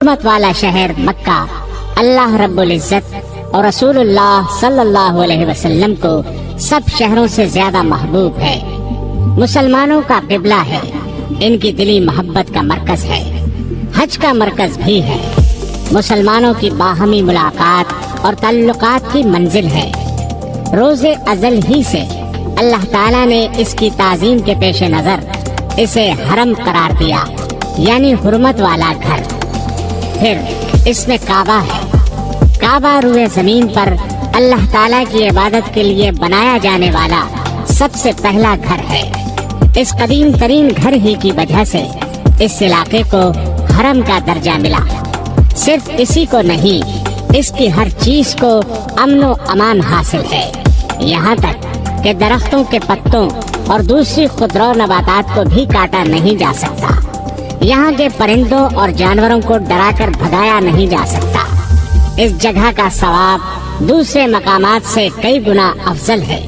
حرمت والا شہر مکہ اللہ رب العزت اور رسول اللہ صلی اللہ علیہ وسلم کو سب شہروں سے زیادہ محبوب ہے۔ مسلمانوں کا قبلہ ہے، ان کی دلی محبت کا مرکز ہے، حج کا مرکز بھی ہے، مسلمانوں کی باہمی ملاقات اور تعلقات کی منزل ہے۔ روز ازل ہی سے اللہ تعالیٰ نے اس کی تعظیم کے پیش نظر اسے حرم قرار دیا، یعنی حرمت والا گھر۔ پھر اس میں کعبہ ہے۔ کعبہ روئے زمین پر اللہ تعالیٰ کی عبادت کے لیے بنایا جانے والا سب سے پہلا گھر ہے۔ اس قدیم ترین گھر ہی کی وجہ سے اس علاقے کو حرم کا درجہ ملا۔ صرف اسی کو نہیں، اس کی ہر چیز کو امن و امان حاصل ہے، یہاں تک کہ درختوں کے پتوں اور دوسری خضرا نباتات کو بھی کاٹا نہیں جا سکتا۔ یہاں کے پرندوں اور جانوروں کو ڈرا کر بھگایا نہیں جا سکتا۔ اس جگہ کا ثواب دوسرے مقامات سے کئی گنا افضل ہے۔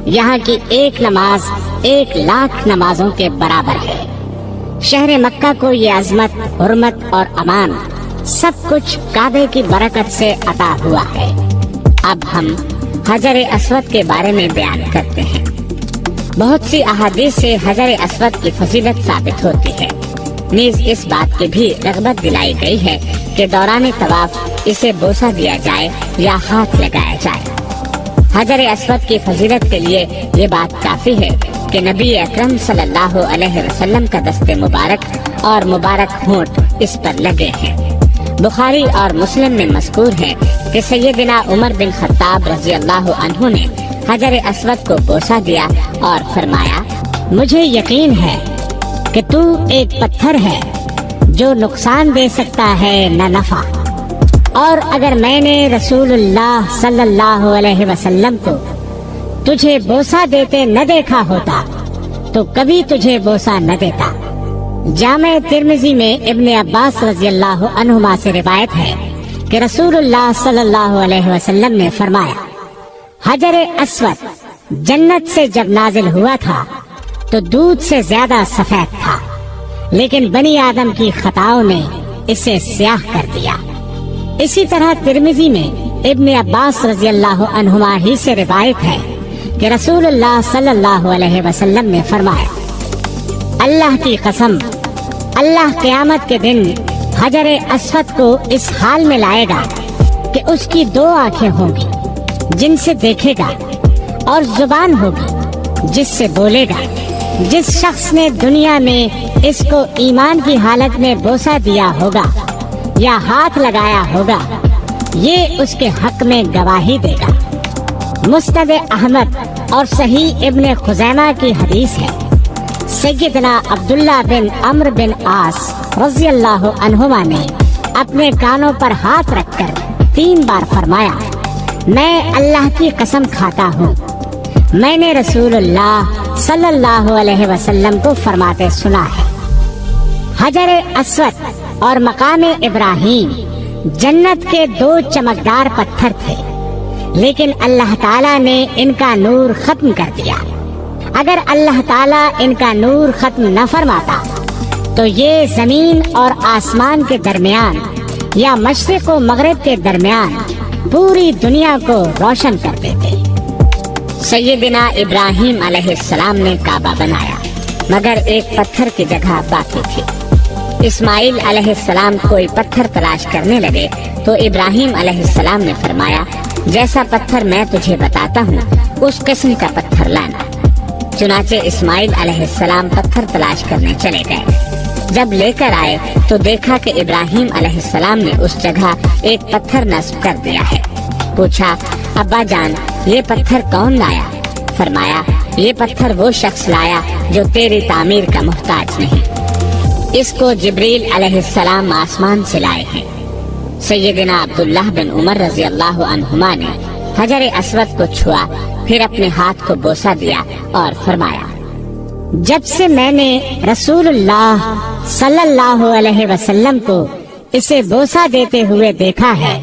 یہاں کی ایک نماز 1,00,000 نمازوں کے برابر ہے۔ شہر مکہ کو یہ عظمت، حرمت اور امان سب کچھ کعبے کی برکت سے عطا ہوا ہے۔ اب ہم حجر اسود کے بارے میں بیان کرتے ہیں۔ بہت سی احادیث سے حجر اسود کی فضیلت ثابت ہوتی ہے، نیز اس بات کی بھی رغبت دلائی گئی ہے کہ دوران طواف اسے بوسہ دیا جائے یا ہاتھ لگایا جائے۔ حجر اسود کی فضیلت کے لیے یہ بات کافی ہے کہ نبی اکرم صلی اللہ علیہ وسلم کا دست مبارک اور مبارک ہونٹ اس پر لگے ہیں۔ بخاری اور مسلم میں مذکور ہے کہ سیدنا عمر بن خطاب رضی اللہ عنہ نے حجر اسود کو بوسہ دیا اور فرمایا، مجھے یقین ہے کہ تو ایک پتھر ہے جو نقصان دے سکتا ہے نہ نفع، اور اگر میں نے رسول اللہ صلی اللہ علیہ وسلم کو تجھے بوسہ دیتے نہ دیکھا ہوتا تو کبھی تجھے بوسہ نہ دیتا۔ جامع ترمذی میں ابن عباس رضی اللہ عنہما سے روایت ہے کہ رسول اللہ صلی اللہ علیہ وسلم نے فرمایا، حجر اسود جنت سے جب نازل ہوا تھا تو دودھ سے زیادہ سفید تھا، لیکن بنی آدم کی خطاؤں نے اسے سیاہ کر دیا۔ اسی طرح ترمذی میں ابن عباس رضی اللہ عنہما ہی سے روایت ہے کہ رسول اللہ صلی اللہ علیہ وسلم نے فرمایا، اللہ کی قسم، اللہ قیامت کے دن حجر اسود کو اس حال میں لائے گا کہ اس کی 2 آنکھیں ہوں گی جن سے دیکھے گا، اور زبان ہوگی جس سے بولے گا۔ جس شخص نے دنیا میں اس کو ایمان کی حالت میں بوسہ دیا ہوگا یا ہاتھ لگایا ہوگا، یہ اس کے حق میں گواہی دے گا۔ مسند احمد اور صحیح ابن خزیمہ کی حدیث ہے، سیدنا عبداللہ بن عمرو بن عاص رضی اللہ عنہما نے اپنے کانوں پر ہاتھ رکھ کر 3 بار فرمایا، میں اللہ کی قسم کھاتا ہوں، میں نے رسول اللہ صلی اللہ علیہ وسلم کو فرماتے سنا ہے، حجر اسود اور مقام ابراہیم جنت کے 2 چمکدار پتھر تھے، لیکن اللہ تعالیٰ نے ان کا نور ختم کر دیا۔ اگر اللہ تعالیٰ ان کا نور ختم نہ فرماتا تو یہ زمین اور آسمان کے درمیان یا مشرق و مغرب کے درمیان پوری دنیا کو روشن کر دیتے۔ سیدنا ابراہیم علیہ السلام نے کعبہ بنایا، مگر ایک پتھر کی جگہ باقی تھی۔ اسماعیل علیہ السلام کوئی پتھر تلاش کرنے لگے تو ابراہیم علیہ السلام نے فرمایا، جیسا پتھر میں تجھے بتاتا ہوں اس قسم کا پتھر لانا۔ چنانچہ اسماعیل علیہ السلام پتھر تلاش کرنے چلے گئے۔ جب لے کر آئے تو دیکھا کہ ابراہیم علیہ السلام نے اس جگہ ایک پتھر نصب کر دیا ہے۔ پوچھا، ابا جان یہ پتھر کون لایا؟ فرمایا، یہ پتھر وہ شخص لایا جو تیری تعمیر کا محتاج نہیں، اس کو جبریل علیہ السلام آسمان سے لائے ہیں۔ سیدنا عبداللہ بن عمر رضی اللہ عنہما نے حجر اسود کو چھوا، پھر اپنے ہاتھ کو بوسہ دیا اور فرمایا، جب سے میں نے رسول اللہ صلی اللہ علیہ وسلم کو اسے بوسہ دیتے ہوئے دیکھا ہے،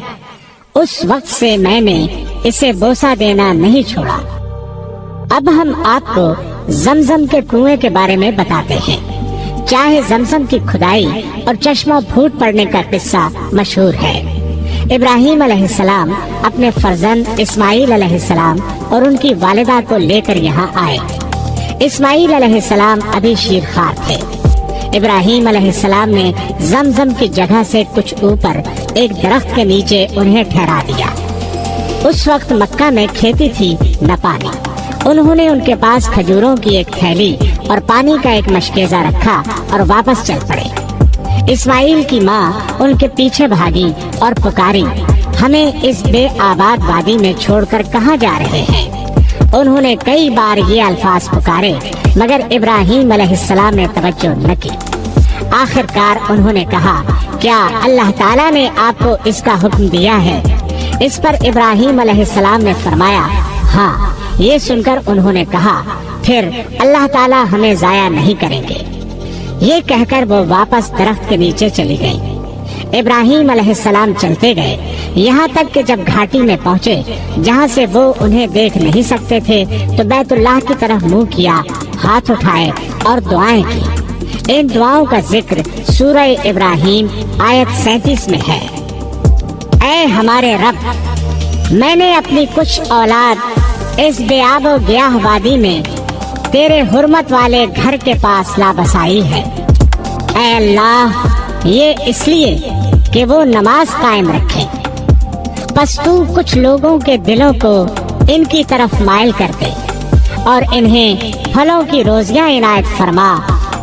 اس وقت سے میں نے اسے بوسہ دینا نہیں چھوڑا۔ اب ہم آپ کو زمزم کے کنویں کے بارے میں بتاتے ہیں۔ चाहे जमजम की खुदाई और चश्मा फूट पड़ने का किस्सा मशहूर है। इब्राहिम अलैहिस्सलाम अपने फर्जंद इस्माइल अलैहिस्सलाम और उनकी वालिदा को लेकर यहाँ आए। इस्माइल अलैहिस्सलाम अभी शीरखार थे। इब्राहिम अलैहिस्सलाम ने जमजम की जगह से कुछ ऊपर एक दरख्त के नीचे उन्हें ठहरा दिया। उस वक्त मक्का में खेती थी न पानी। उन्होंने उनके पास खजूरों की एक थैली और पानी का एक मशकेजा रखा और वापस चल पड़े। इस्माइल की माँ उनके पीछे भागी और पुकारी, हमें इस बेआबाद वादी में छोड़कर कहाँ जा रहे हैं। उन्होंने कई बार ये अल्फाज पुकारे मगर इब्राहिम अलैहिस्सलाम ने तवज्जो न की। आखिरकार उन्होंने कहा, क्या अल्लाह ताला ने आपको इसका हुक्म दिया है? इस पर इब्राहिम अलैहिस्सलाम ने फरमाया, हाँ। ये सुनकर उन्होंने कहा, फिर अल्लाह ताला हमें जाया नहीं करेंगे। ये कहकर वो वापस दरख्त के नीचे चली गयी। इब्राहिम अलैहिस्सलाम चलते गए, यहाँ तक कि जब घाटी में पहुँचे जहाँ से वो उन्हें देख नहीं सकते थे तो बैतुल्लाह की तरफ मुंह किया, हाथ उठाए और दुआएं की। इन दुआओं का जिक्र सूरह इब्राहिम आयत 37 में है। ऐ हमारे रब, मैंने अपनी कुछ औलाद इस बेआबो ब्याह वादी में तेरे हुर्मत वाले घर के पास ला बसाई है। ऐ अल्लाह, ये इसलिए कि वो नमाज कायम रखे। बस तू कुछ लोगों के दिलों को इनकी तरफ माइल कर दे और इन्हें फलों की रोजियां इनायत फरमा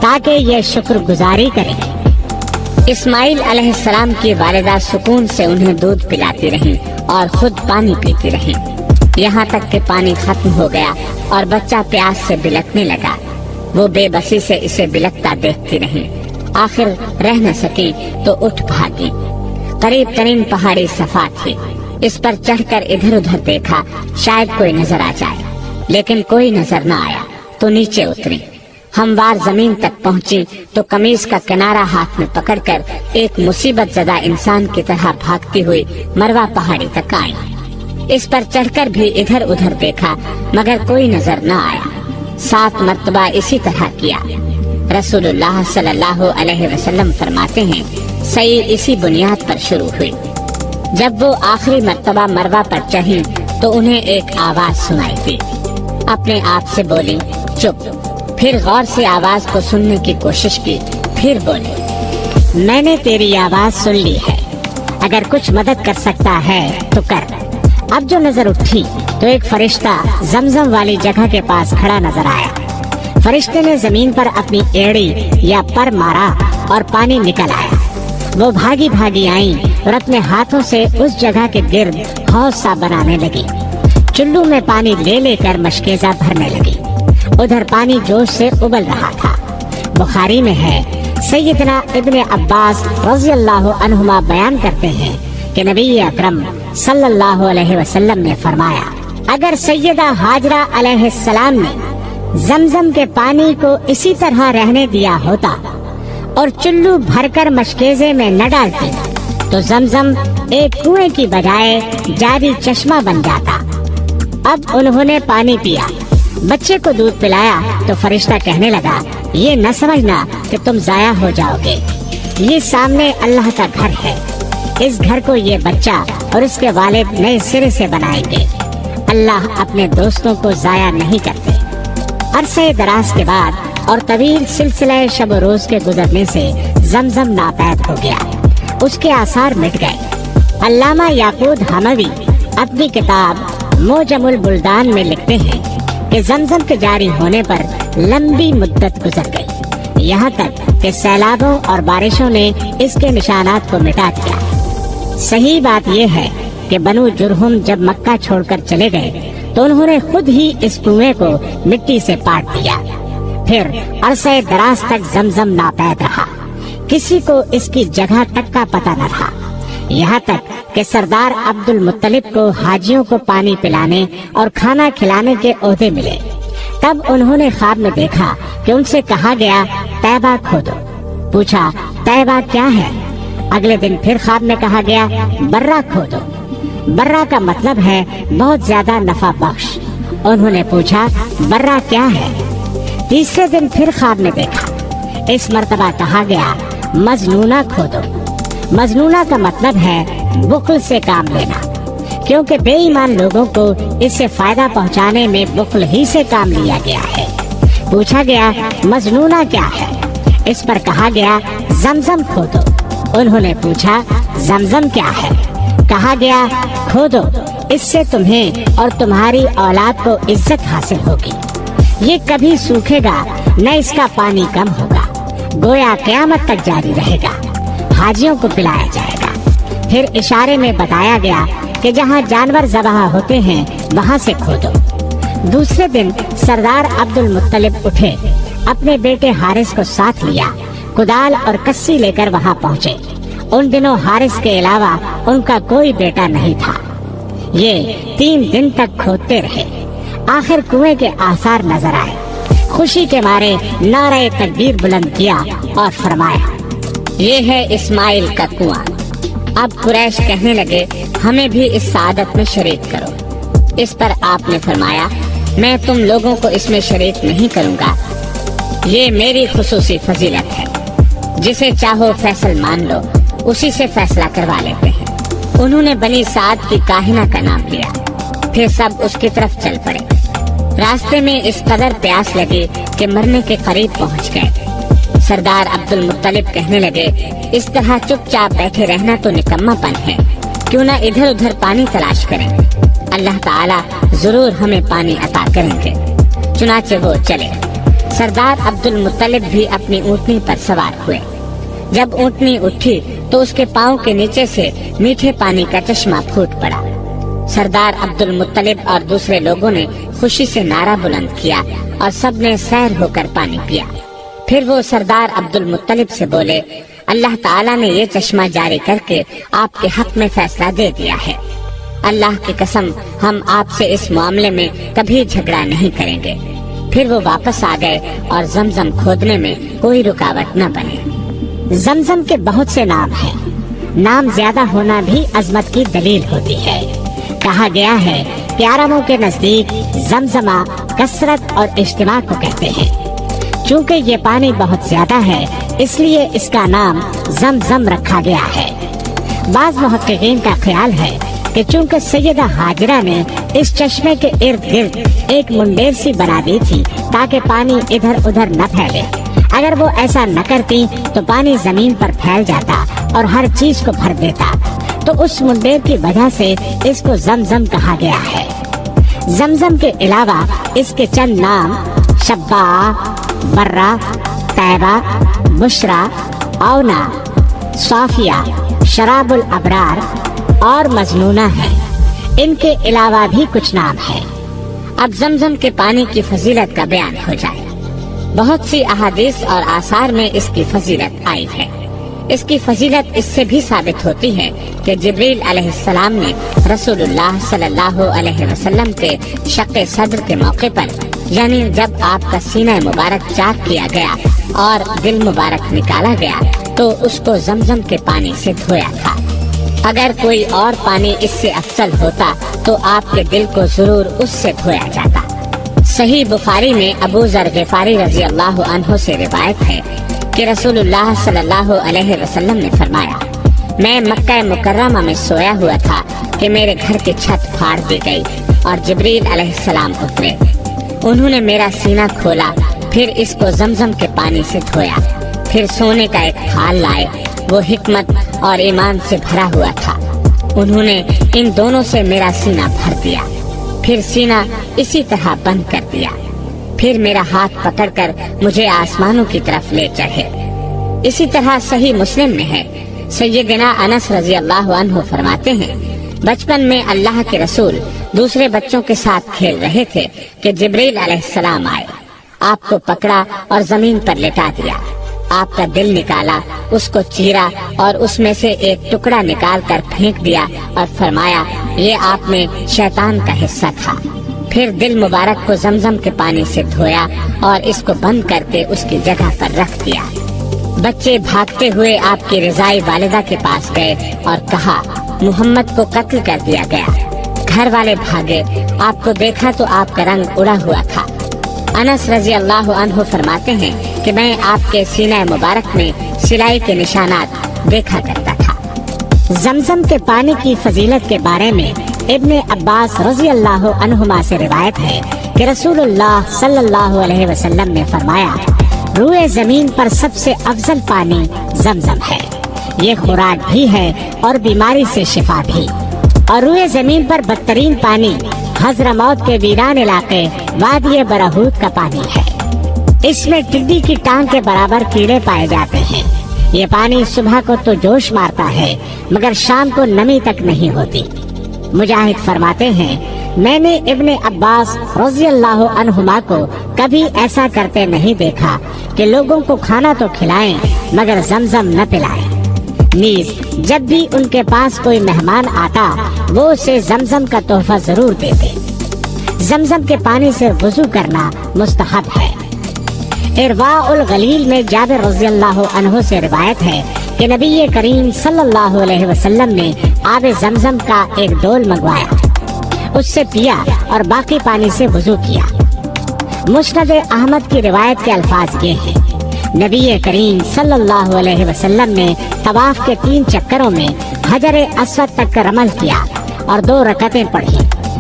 ताकि ये शुक्रगुजारी करें। इस्माइल अलैहिस्सलाम की वालिदा सुकून से उन्हें दूध पिलाती रहीं और खुद पानी पीती रहीं, यहाँ तक कि पानी खत्म हो गया और बच्चा प्यास से बिलखने लगा। वो बेबसी से इसे बिलखता देखती रही। आखिर रह न सकी तो उठ भागी। करीब तरीन पहाड़ी सफा थी। इस पर चढ़कर इधर उधर देखा, शायद कोई नजर आ जाए, लेकिन कोई नजर न आया तो नीचे उतरी। हमवार जमीन तक पहुंची तो कमीज का किनारा हाथ में पकड़कर एक मुसीबत ज़दा इंसान की तरह भागती हुई मरवा पहाड़ी तक आई। इस पर चढ़कर भी इधर उधर देखा मगर कोई नजर न आया। 7 मर्तबा इसी तरह किया। रसूलुल्लाह सल्लल्लाहु अलैहि वसल्लम फरमाते हैं, सही इसी बुनियाद पर शुरू हुई। जब वो आखिरी मर्तबा मरवा पर चढ़ी तो उन्हें एक आवाज सुनाई दी। अपने आप से बोली, चुप। फिर गौर से आवाज को सुनने की कोशिश की, फिर बोली, मैंने तेरी आवाज सुन ली है, अगर कुछ मदद कर सकता है तो कर। अब जो नजर उठी तो एक फरिश्ता जमजम वाली जगह के पास खड़ा नजर आया। फरिश्ते ने जमीन पर अपनी एड़ी या पर मारा और पानी निकल आया। वो भागी भागी आई और अपने हाथों से उस जगह के गिर्द हौज सा बनाने लगी। चुल्लू में पानी ले लेकर मशकेजा भरने लगी। उधर पानी जोश से उबल रहा था। बुखारी में है, सैयदना इब्ने अब्बास रज़ियल्लाहु अन्हुमा बयान करते हैं कि नबी अकरम सल्लल्लाहु अलैहि वसल्लम ने फरमाया, अगर सैयदा हाजरा अलैहिस्सलाम ने जमजम के पानी को इसी तरह रहने दिया होता और चुल्लू भरकर मशकेजे में न डालती तो जमजम एक कुएं की बजाय जारी चश्मा बन जाता। अब उन्होंने पानी पिया, बच्चे को दूध पिलाया तो फरिश्ता कहने लगा, ये न समझना कि तुम जाया हो जाओगे। ये सामने अल्लाह का घर है। इस घर को ये बच्चा और इसके वालिद नए सिरे से बनाएंगे। अल्लाह अपने दोस्तों को जाया नहीं करते। अरसे दराज के बाद और तवील सिलसिले शब रोज के गुजरने से जमजम नापैद हो गया, उसके आसार मिट गए। अल्लामा याकूत हमावी अपनी किताब मोजमुल बुल्दान में लिखते हैं कि जमजम के जारी होने पर लंबी मुद्दत गुजर गई, यहाँ तक कि सैलाबों और बारिशों ने इसके निशानात को मिटा दिया। सही बात यह है कि बनु जुरहुम जब मक्का छोड़कर चले गए तो उन्होंने खुद ही इस कुएं को मिट्टी से पाट दिया। फिर अरसे दराज तक जमजम नापैद रहा। किसी को इसकी जगह तक का पता न था। यहाँ तक कि सरदार अब्दुल मुत्तलिब को हाजियों को पानी पिलाने और खाना खिलाने के ओहदे मिले। तब उन्होंने ख्वाब में देखा कि उनसे कहा गया, तैबा खोदो। पूछा, तैबा क्या है? अगले दिन फिर ख्वाब में कहा गया, बर्रा खोदो। बर्रा का मतलब है बहुत ज्यादा नफा बख्श। उन्होंने पूछा, बर्रा क्या है? तीसरे दिन फिर ख्वाब में देखा, इस मर्तबा कहा गया मजनूना खोदो। मजनूना का मतलब है बुख्ल से काम लेना, क्योंकि बेईमान लोगों को इससे फायदा पहुंचाने में बुख्ल ही से काम लिया गया है। पूछा गया मजनूना क्या है? इस पर कहा गया जमजम खोदो। उन्होंने पूछा जमजम क्या है? कहा गया खोदो, इससे तुम्हें और तुम्हारी औलाद को इज्जत हासिल होगी। ये कभी सूखेगा न इसका पानी कम होगा, गोया क़यामत तक जारी रहेगा। हाजियों को पिलाया जाएगा। फिर इशारे में बताया गया कि जहाँ जानवर ज़बह होते हैं वहाँ से खोदो। दूसरे दिन सरदार अब्दुल मुत्तलिब उठे, अपने बेटे हारिस को साथ लिया, कुदाल और कस्सी लेकर वहाँ पहुँचे। उन दिनों हारिस के अलावा उनका कोई बेटा नहीं था। ये 3 दिन तक खोदते रहे। आखिर कुएं के आसार नजर आए। खुशी के मारे नारे तकबीर बुलंद किया और फरमाया, ये है इस्माइल का कुआं। अब कुरैश कहने लगे, हमें भी इस सादत में शरीक करो। इस पर आपने फरमाया, मैं तुम लोगों को इसमें शरीक नहीं करूंगा। ये मेरी खुसूसी फजीलत है। जिसे चाहो फैसल मान लो, उसी से फैसला करवा लेते हैं। उन्होंने बनी साद की काहिना का नाम लिया। फिर सब उसकी तरफ चल पड़े। रास्ते में इस कदर प्यास लगी कि मरने के करीब पहुंच गए। सरदार अब्दुल मुत्तलिब कहने लगे, इस तरह चुपचाप बैठे रहना तो निकम्मापन है। क्यों न इधर उधर पानी तलाश करें, अल्लाह ताला जरूर हमें पानी अता करेंगे। चुनाचे वो चले। सरदार अब्दुल मुत्तलिब भी अपनी ऊँटनी पर सवार हुए। जब ऊँटनी उठी तो उसके पाँव के नीचे से मीठे पानी का चश्मा फूट पड़ा। सरदार अब्दुल मुत्तलिब और दूसरे लोगों ने खुशी से नारा बुलंद किया और सबने सैर होकर पानी पिया। फिर वो सरदार अब्दुल मुत्तलिब से बोले, अल्लाह ताला ने ये चश्मा जारी करके आपके हक में फैसला दे दिया है। अल्लाह की कसम, हम आपसे इस मामले में कभी झगड़ा नहीं करेंगे। फिर वो वापस आ गए और जमजम खोदने में कोई रुकावट न बने। जमजम के बहुत से नाम हैं। नाम ज्यादा होना भी अजमत की दलील होती है। कहा गया है कि अरबों के नजदीक जमजमा कसरत और इज्तिमा को कहते हैं। चूँकि ये पानी बहुत ज्यादा है, इसलिए इसका नाम जमजम रखा गया है। बाज़ मुहक्किकीन का ख्याल है कि चूँकि सैयदा हाजरा ने इस चश्मे के इर्द गिर्द एक मुंडेर सी बना दी थी ताकि पानी इधर उधर न फैले। अगर वो ऐसा न करती तो पानी जमीन पर फैल जाता और हर चीज को भर देता। तो उस मुंडेर की वजह से इसको जमजम कहा गया है। जमजम के अलावा इसके चंद नाम शब्बा, बर्रा, तैबा, बुशरा, औना, साफिया, शराबुल अबरार और मजनूना है। इनके अलावा भी कुछ नाम है। अब जमजम के पानी की फजीलत का बयान हो जाए। बहुत सी अहादीस और आसार में इसकी फजीलत आई है। इसकी फजीलत इससे भी साबित होती है कि जिब्रील अलैहिस्सलाम ने रसूलुल्लाह सल्लल्लाहु अलैहि वसल्लम के शक़्क़े सद्र के मौके पर, यानी जब आपका सीना मुबारक चाक किया गया और दिल मुबारक निकाला गया, तो उसको जमजम के पानी से धोया था। अगर कोई और पानी इससे अफजल होता तो आपके दिल को जरूर उससे धोया जाता। सही बुखारी में अबू ज़र ग़िफ़ारी रज़ी अल्लाहु अन्हु से रिवायत है कि रसूलुल्लाह सल्लल्लाहु अलैहि वसल्लम ने फरमाया, मैं मक्का मुकर्रमा में सोया हुआ था कि मेरे घर की छत फाड़ दी गई और जिब्रील अलैहिस्सलाम उतरे। उन्होंने मेरा सीना खोला, फिर इसको जमजम के पानी से धोया। फिर सोने का एक थाल लाए, वो हिकमत और ईमान से भरा हुआ था। उन्होंने इन दोनों से मेरा सीना भर दिया, फिर सीना इसी तरह बंद कर दिया। फिर मेरा हाथ पकड़कर मुझे आसमानों की तरफ ले चढ़े। इसी तरह सही मुस्लिम में है, सैयदना अनस रज़ी अल्लाहु अन्हु फरमाते हैं, बचपन में अल्लाह के रसूल दूसरे बच्चों के साथ खेल रहे थे कि जिब्रील अलैहिस्सलाम आए, आपको पकड़ा और जमीन पर लेटा दिया। आपका दिल निकाला, उसको चीरा और उसमें से एक टुकड़ा निकाल कर फेंक दिया और फरमाया, ये आप में शैतान का हिस्सा था। फिर दिल मुबारक को जमजम के पानी से धोया और इसको बंद करके उसकी जगह पर रख दिया। बच्चे भागते हुए आपकी रज़ाई वालिदा के पास गए और कहा, मोहम्मद को कत्ल कर दिया गया। घर वाले भागे, आपको देखा तो आपका रंग उड़ा हुआ था। अनस रज़ी अल्लाहु अन्हु फरमाते हैं کہ میں آپ کے سینہ مبارک میں سلائی کے نشانات دیکھا کرتا تھا۔ زمزم کے پانی کی فضیلت کے بارے میں ابن عباس رضی اللہ عنہما سے روایت ہے کہ رسول اللہ صلی اللہ علیہ وسلم نے فرمایا، روئے زمین پر سب سے افضل پانی زمزم ہے، یہ خوراک بھی ہے اور بیماری سے شفا بھی۔ اور روئے زمین پر بدترین پانی حضرموت کے ویران علاقے وادی برہوت کا پانی ہے، اس میں ٹڈی کی ٹانگ کے برابر کیڑے پائے جاتے ہیں۔ یہ پانی صبح کو تو جوش مارتا ہے مگر شام کو نمی تک نہیں ہوتی۔ مجاہد فرماتے ہیں، میں نے ابن عباس رضی اللہ عنہما کو کبھی ایسا کرتے نہیں دیکھا کہ لوگوں کو کھانا تو کھلائیں مگر زمزم نہ پلائیں۔ نیز جب بھی ان کے پاس کوئی مہمان آتا وہ اسے زمزم کا تحفہ ضرور دیتے۔ زمزم کے پانی سے وضو کرنا مستحب ہے۔ ارواء الغلیل میں جابر رضی اللہ عنہ سے روایت ہے کہ نبی کریم صلی اللہ علیہ وسلم نے آب زمزم کا ایک ڈول منگوایا، اس سے پیا اور باقی پانی سے وضو کیا۔ مسند احمد کی روایت کے الفاظ یہ ہیں، نبی کریم صلی اللہ علیہ وسلم نے طواف کے 3 چکروں میں حجر اسود تک رمل کیا اور 2 رکعتیں پڑھی،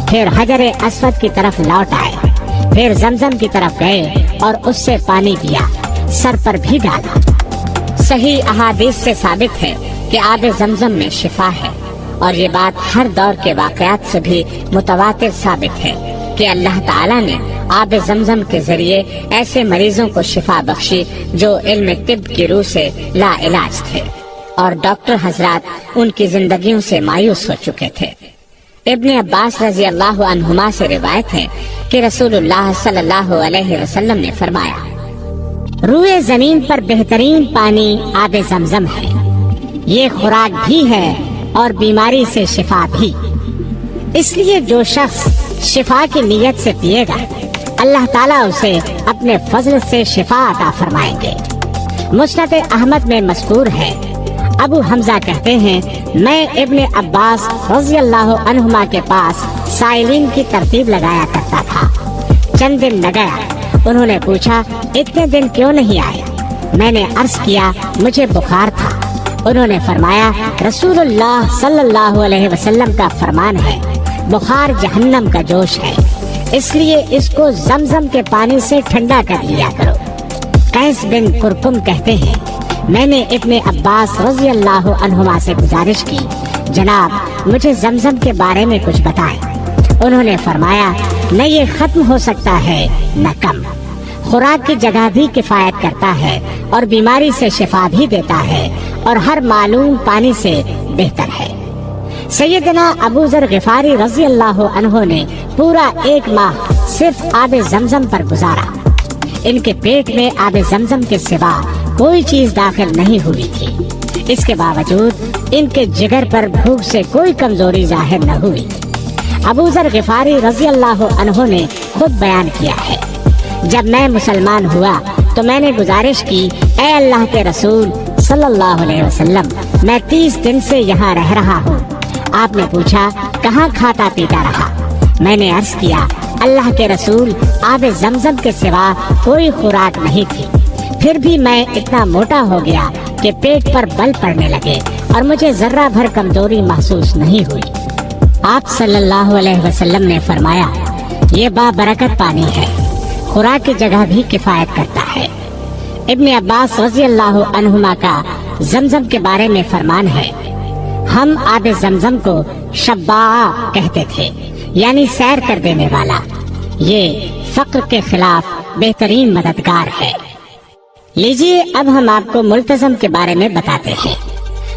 پھر حجر اسود کی طرف لوٹ آئے، پھر زمزم کی طرف گئے اور اس سے پانی پیا، سر پر بھی ڈالا۔ صحیح احادیث سے ثابت ہے کہ آب زمزم میں شفا ہے، اور یہ بات ہر دور کے واقعات سے بھی متواتر ثابت ہے کہ اللہ تعالیٰ نے آب زمزم کے ذریعے ایسے مریضوں کو شفا بخشی جو علم طب کی روح سے لا علاج تھے اور ڈاکٹر حضرات ان کی زندگیوں سے مایوس ہو چکے تھے۔ ابن عباس رضی اللہ عنہما سے روایت ہے کہ رسول اللہ صلی اللہ علیہ وسلم نے فرمایا، روئے زمین پر بہترین پانی آب زمزم ہے، یہ خوراک بھی ہے اور بیماری سے شفا بھی۔ اس لیے جو شخص شفا کی نیت سے پیے گا اللہ تعالیٰ اسے اپنے فضل سے شفا عطا فرمائیں گے۔ مسند احمد میں مذکور ہے، ابو حمزہ کہتے ہیں، میں ابن عباس رضی اللہ عنہما کے پاس سائلین کی ترتیب لگایا کرتا تھا۔ چند دن نہ گیا، انہوں نے پوچھا، اتنے دن کیوں نہیں آئے؟ میں نے عرض کیا، مجھے بخار تھا۔ انہوں نے فرمایا، رسول اللہ صلی اللہ علیہ وسلم کا فرمان ہے، بخار جہنم کا جوش ہے، اس لیے اس کو زمزم کے پانی سے ٹھنڈا کر لیا کرو۔ قیس بن قرقم کہتے ہیں، میں نے ابن عباس رضی اللہ عنہما سے گزارش کی، جناب مجھے زمزم کے بارے میں کچھ بتائیں۔ انہوں نے فرمایا، نہ یہ ختم ہو سکتا ہے نہ کم، خوراک کی جگہ بھی کفایت کرتا ہے اور بیماری سے شفا بھی دیتا ہے اور ہر معلوم پانی سے بہتر ہے۔ سیدنا ابو ذر غفاری رضی اللہ عنہ نے پورا 1 ماہ صرف آب زمزم پر گزارا۔ ان کے پیٹ میں آب زمزم کے سوا کوئی چیز داخل نہیں ہوئی تھی، اس کے باوجود ان کے جگر پر بھوک سے کوئی کمزوری ظاہر نہ ہوئی۔ ابو ذر غفاری رضی اللہ عنہ نے خود بیان کیا ہے، جب میں مسلمان ہوا تو میں نے گزارش کی، اے اللہ کے رسول صلی اللہ علیہ وسلم، میں 30 دن سے یہاں رہ رہا ہوں۔ آپ نے پوچھا، کہاں کھاتا پیتا رہا؟ میں نے عرض کیا، اللہ کے رسول، آب زمزم کے سوا کوئی خوراک نہیں تھی، پھر بھی میں اتنا موٹا ہو گیا کہ پیٹ پر بل پڑنے لگے اور مجھے ذرہ بھر کمزوری محسوس نہیں ہوئی۔ آپ صلی اللہ علیہ وسلم نے فرمایا، یہ بابرکت پانی ہے، خوراک کی جگہ بھی کفایت کرتا ہے۔ ابن عباس رضی اللہ عنہما کا زمزم کے بارے میں فرمان ہے، ہم آب زمزم کو شباع کہتے تھے، یعنی سیر کر دینے والا۔ یہ فقر کے خلاف بہترین مددگار ہے۔ لیجیے اب ہم آپ کو ملتزم کے بارے میں بتاتے ہیں۔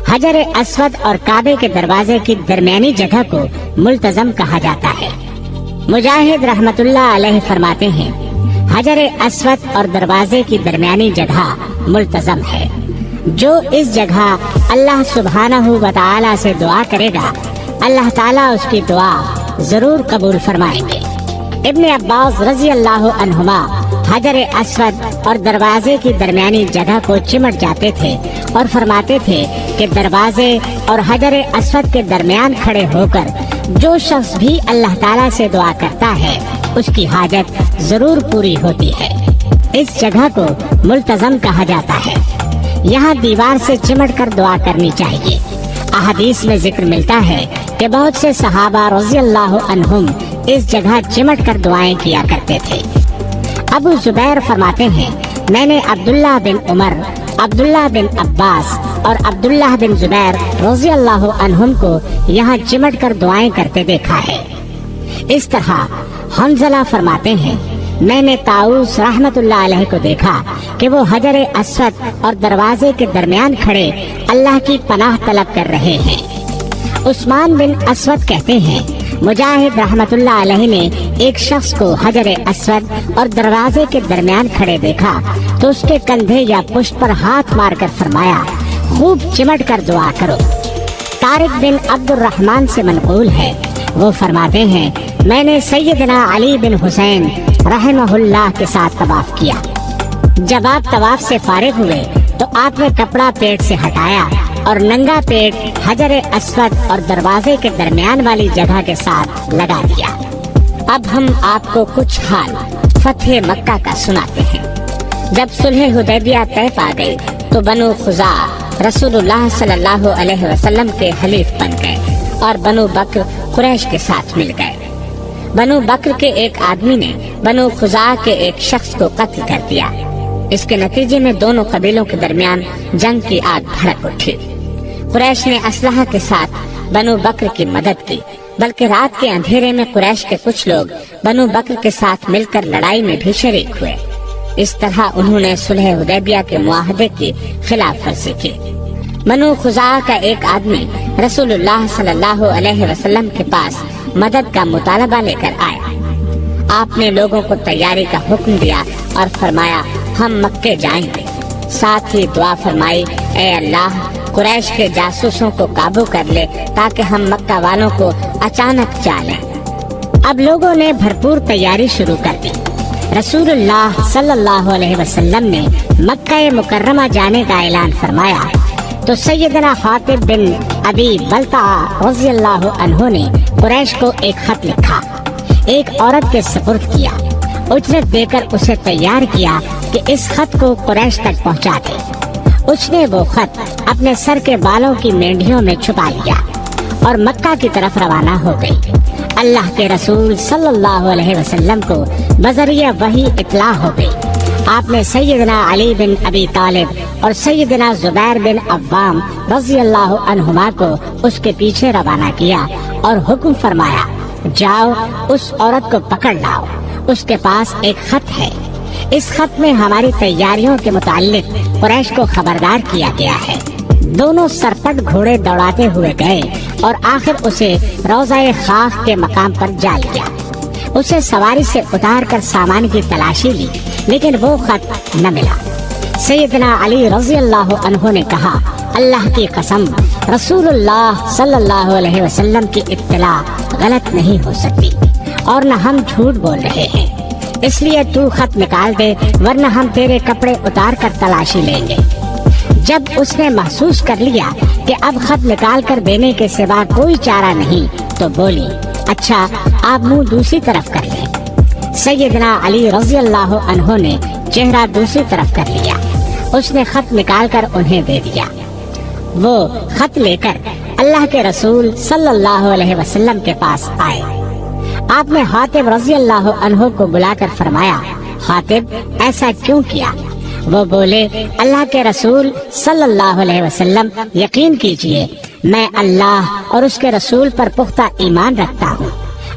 حجر اسود اور کعبے کے دروازے کی درمیانی جگہ کو ملتزم کہا جاتا ہے۔ مجاہد رحمت اللہ علیہ فرماتے ہیں، حجر اسود اور دروازے کی درمیانی جگہ ملتزم ہے۔ جو اس جگہ اللہ سبحانہ و تعالی سے دعا کرے گا اللہ تعالیٰ اس کی دعا ضرور قبول فرمائیں گے۔ ابن عباس رضی اللہ عنہما حجر اسود اور دروازے کی درمیانی جگہ کو چمٹ جاتے تھے اور فرماتے تھے کہ دروازے اور حجر اسود کے درمیان کھڑے ہو کر جو شخص بھی اللہ تعالیٰ سے دعا کرتا ہے اس کی حاجت ضرور پوری ہوتی ہے۔ इस जगह को मुल्तज़म कहा जाता है। यहाँ दीवार से चिमट कर दुआ करनी चाहिए। अहदीस में जिक्र मिलता है कि बहुत से सहाबा रज़ियल्लाहु अन्हुम इस जगह चिमट कर दुआएं किया करते थे। अबू जुबैर फरमाते हैं, मैंने अब्दुल्लाह बिन उमर, अब्दुल्लाह बिन अब्बास और अब्दुल्लाह बिन जुबैर रज़ियल्लाहु अन्हुम को यहाँ चिमट कर दुआएं करते देखा है। इस तरह हंज़ला फरमाते हैं, मैंने ताऊस रहमतुल्लाह अलैह को देखा कि वो हजर अस्वद और दरवाजे के दरमियान खड़े अल्लाह की पनाह तलब कर रहे हैं। उस्मान बिन अस्वद कहते हैं, मुजाहिद रहमतुल्लाह अलैह ने एक शख्स को हजर अस्वद और दरवाजे के दरमियान खड़े देखा तो उसके कंधे या पुष्ट पर हाथ मारकर फरमाया, खूब चिमट कर दुआ करो। तारिक बिन अब्दुर्रहमान से मनकूल है, वो फरमाते हैं, मैंने सैयदना अली बिन हुसैन रहमहुल्लाह के साथ तवाफ किया। जब आप तवाफ से फारिग हुए तो आपने कपड़ा पेट से हटाया और नंगा पेट हजर अस्वद और दरवाजे के दरमियान वाली जगह के साथ लगा दिया। अब हम आपको कुछ हाल फतह मक्का का सुनाते हैं। जब सुलह हुदैबिया तय पा गई तो बनु खुजा रसूलुल्लाह सल्लल्लाहु अलैहि वसल्लम के हलीफ बन गए और बनु बकर कुरैश के साथ मिल गए। बनु बकर के एक आदमी ने बनु खुजा के एक शख्स को कत्ल कर दिया। इसके नतीजे में दोनों कबीलों के दरमियान जंग की आग भड़क उठी। कुरैश ने असलहा के साथ बनु बकर की मदद की, बल्कि रात के अंधेरे में कुरैश के कुछ लोग बनु बकर के साथ मिलकर लड़ाई में भी शरीक हुए। इस तरह उन्होंने सुलह हुदैबिया के मुआहदे की खिलाफ वर्जी की। बनु खुजा का एक आदमी रसूलुल्लाह सल्लल्लाहु अलैहि वसल्लम के पास मदद का मुतालबा लेकर आया। आपने लोगों को तैयारी का हुक्म दिया और फरमाया, हम मक्के जाएंगे। साथ ही दुआ फरमाई, ऐ अल्लाह, कुरैश के जासूसों को काबू कर ले ताकि हम मक्का वालों को अचानक चालें। अब लोगों ने भरपूर तैयारी शुरू कर दी। रसूलुल्लाह सल्लल्लाहु अलैहि वसल्लम ने मक्का मुकर्रमा जाने का ऐलान फरमाया तो सैयदना हातिब बिन अबी बलता रज़ियल्लाहु अन्हु ने कुरैश को एक खत लिखा, एक औरत के सुपुर्द किया। उजरत देकर उसे तैयार किया कि इस खत को कुरैश तक पहुंचा दे। उसने वो खत अपने सर के बालों की मेंढियों में छुपा लिया और मक्का की तरफ रवाना हो गई। अल्लाह के रसूल सल्लल्लाहु अलैहि वसल्लम को बजरिया वही इत्ला हो गई। आपने सैयदना अली बिन अबी तालिब और सैयदना जुबैर बिन अव्वाम रज़ियल्लाहु अन्हुमा को उसके पीछे रवाना किया और हुक्म फरमाया, जाओ उस औरत को पकड़ लाओ, उसके पास एक खत है। इस खत में हमारी तैयारियों के मुताल्लिक कुरैश को खबरदार किया गया है। दोनों सरपट घोड़े दौड़ाते हुए गए और आखिर उसे रोज़ाए खाख के मकाम पर जा लिया। उसे सवारी से उतार कर सामान की तलाशी ली, लेकिन वो खत न मिला। सैयदना अली रज़ियल्लाहु अन्हु ने कहा, अल्लाह की कसम, रसूलुल्लाह सल्लल्लाहु अलैहि वसल्लम की इत्तला गलत नहीं हो सकती और न हम झूठ बोल रहे हैं, इसलिए तू खत निकाल दे, वरना हम तेरे कपड़े उतार कर तलाशी लेंगे। जब उसने महसूस कर लिया कि अब खत निकाल कर देने के सिवा कोई चारा नहीं, तो बोली, अच्छा आप मुंह दूसरी तरफ कर लें। सैयदना अली रज़ियल्लाहु अन्हु ने चेहरा दूसरी तरफ कर लिया। उसने खत निकाल कर उन्हें दे दिया। वो खत लेकर अल्लाह के रसूल सल्लल्लाहु अलैहि वसल्लम के पास आए। आपने हातिब रज़ियल्लाहु अन्हु को बुलाकर फरमाया, हातिब ऐसा क्यों किया? वो बोले, अल्लाह के रसूल सल्लल्लाहु अलैहि वसल्लम, यकीन कीजिए मैं अल्लाह और उसके रसूल पर पुख्ता ईमान रखता हूँ।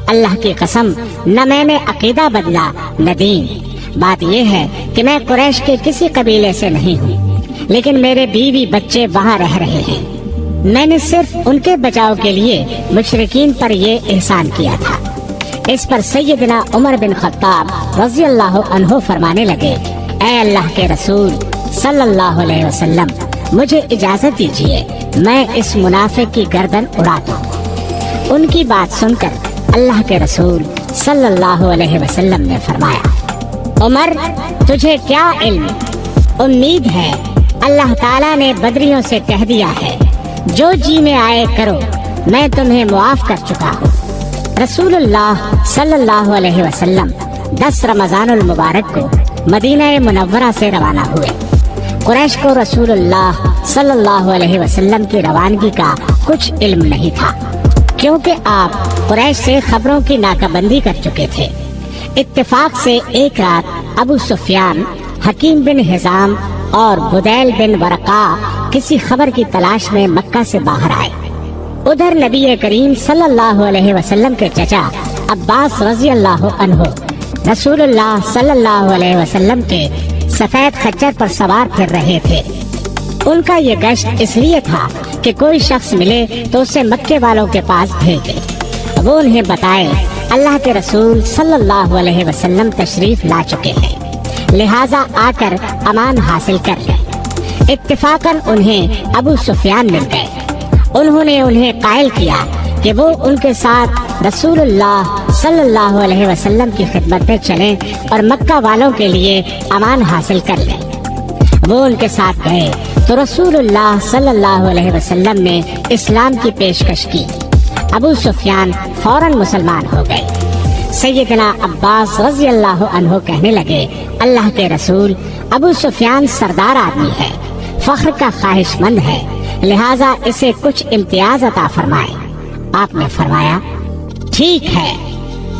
अल्लाह की कसम, न मैंने अकीदा बदला न दीन। बात यह है कि मैं कुरैश के किसी कबीले से नहीं हूँ, लेकिन मेरे बीवी बच्चे वहाँ रह रहे हैं। मैंने सिर्फ उनके बचाव के लिए मुशरिकीन पर ये एहसान किया था। इस पर सैयदना उमर बिन खत्ताब रज़ियल्लाहु अन्हु फरमाने लगे, ऐ अल्लाह के रसूल सल्लल्लाहु अलैहि वसल्लम, मुझे इजाजत दीजिए, मैं इस मुनाफिक की गर्दन उड़ा दूं। उनकी बात सुनकर अल्लाह के रसूल सल्लल्लाहु अलैहि वसल्लम ने फरमाया, उमर तुझे क्या इल्म? उम्मीद है अल्लाह ताला ने बदरियों से कह दिया है, जो जी में आए करो, मैं तुम्हें मुआफ कर चुका हूँ। रसूलुल्लाह सल्लल्लाहु अलैहि वसल्लम 10 रमजानुल मुबारक को मदीना मुनव्वरा से रवाना हुए। कुरैश को रसूलुल्लाह सल्लल्लाहु अलैहि वसल्लम की रवानगी का कुछ इल्म नहीं था, क्योंकि आप कुरैश से खबरों की नाकाबंदी कर चुके थे। इत्तेफाक से एक रात अबू सुफियान, हकीम बिन हिजाम और बुदैल बिन वरका किसी खबर की तलाश में मक्का से बाहर आए। उधर नबी करीम सल्लल्लाहु अलैहि वसल्लम के चचा अब्बास रजी अल्लाह अन्हु रसूलुल्लाह सल्लल्लाहु अलैहि वसल्लम के सफेद खच्चर पर सवार फिर रहे थे। उनका ये गश्त इसलिए था कि कोई शख्स मिले तो उसे मक्के वालों के पास भेजे, वो उन्हें बताए अल्लाह के रसूल सल्लल्लाहु अलैहि वसल्लम तशरीफ ला चुके हैं, लिहाजा आकर अमान हासिल कर लें। इत्तेफाकन उन्हें अबू सुफियान मिल गए। उन्होंने उन्हें कायल किया कि वो उनके साथ रसूलुल्लाह सल्लल्लाहु अलैहि वसल्लम की खिदमत में चलें और मक्का वालों के लिए अमान हासिल कर लें। वो उनके साथ गए तो रसूलुल्लाह सल्लल्लाहु अलैहि वसल्लम ने इस्लाम की पेशकश की। अबू सुफियान फौरन मुसलमान हो गए। सैयदना अब्बास रज़ी अल्लाह अन्हु कहने लगे, अल्लाह के रसूल, अबू सुफियान सरदार आदमी है, फख्र का ख्वाहिशमंद है, लिहाजा इसे कुछ इम्तियाज अता फरमाए। आपने फरमाया, ठीक है,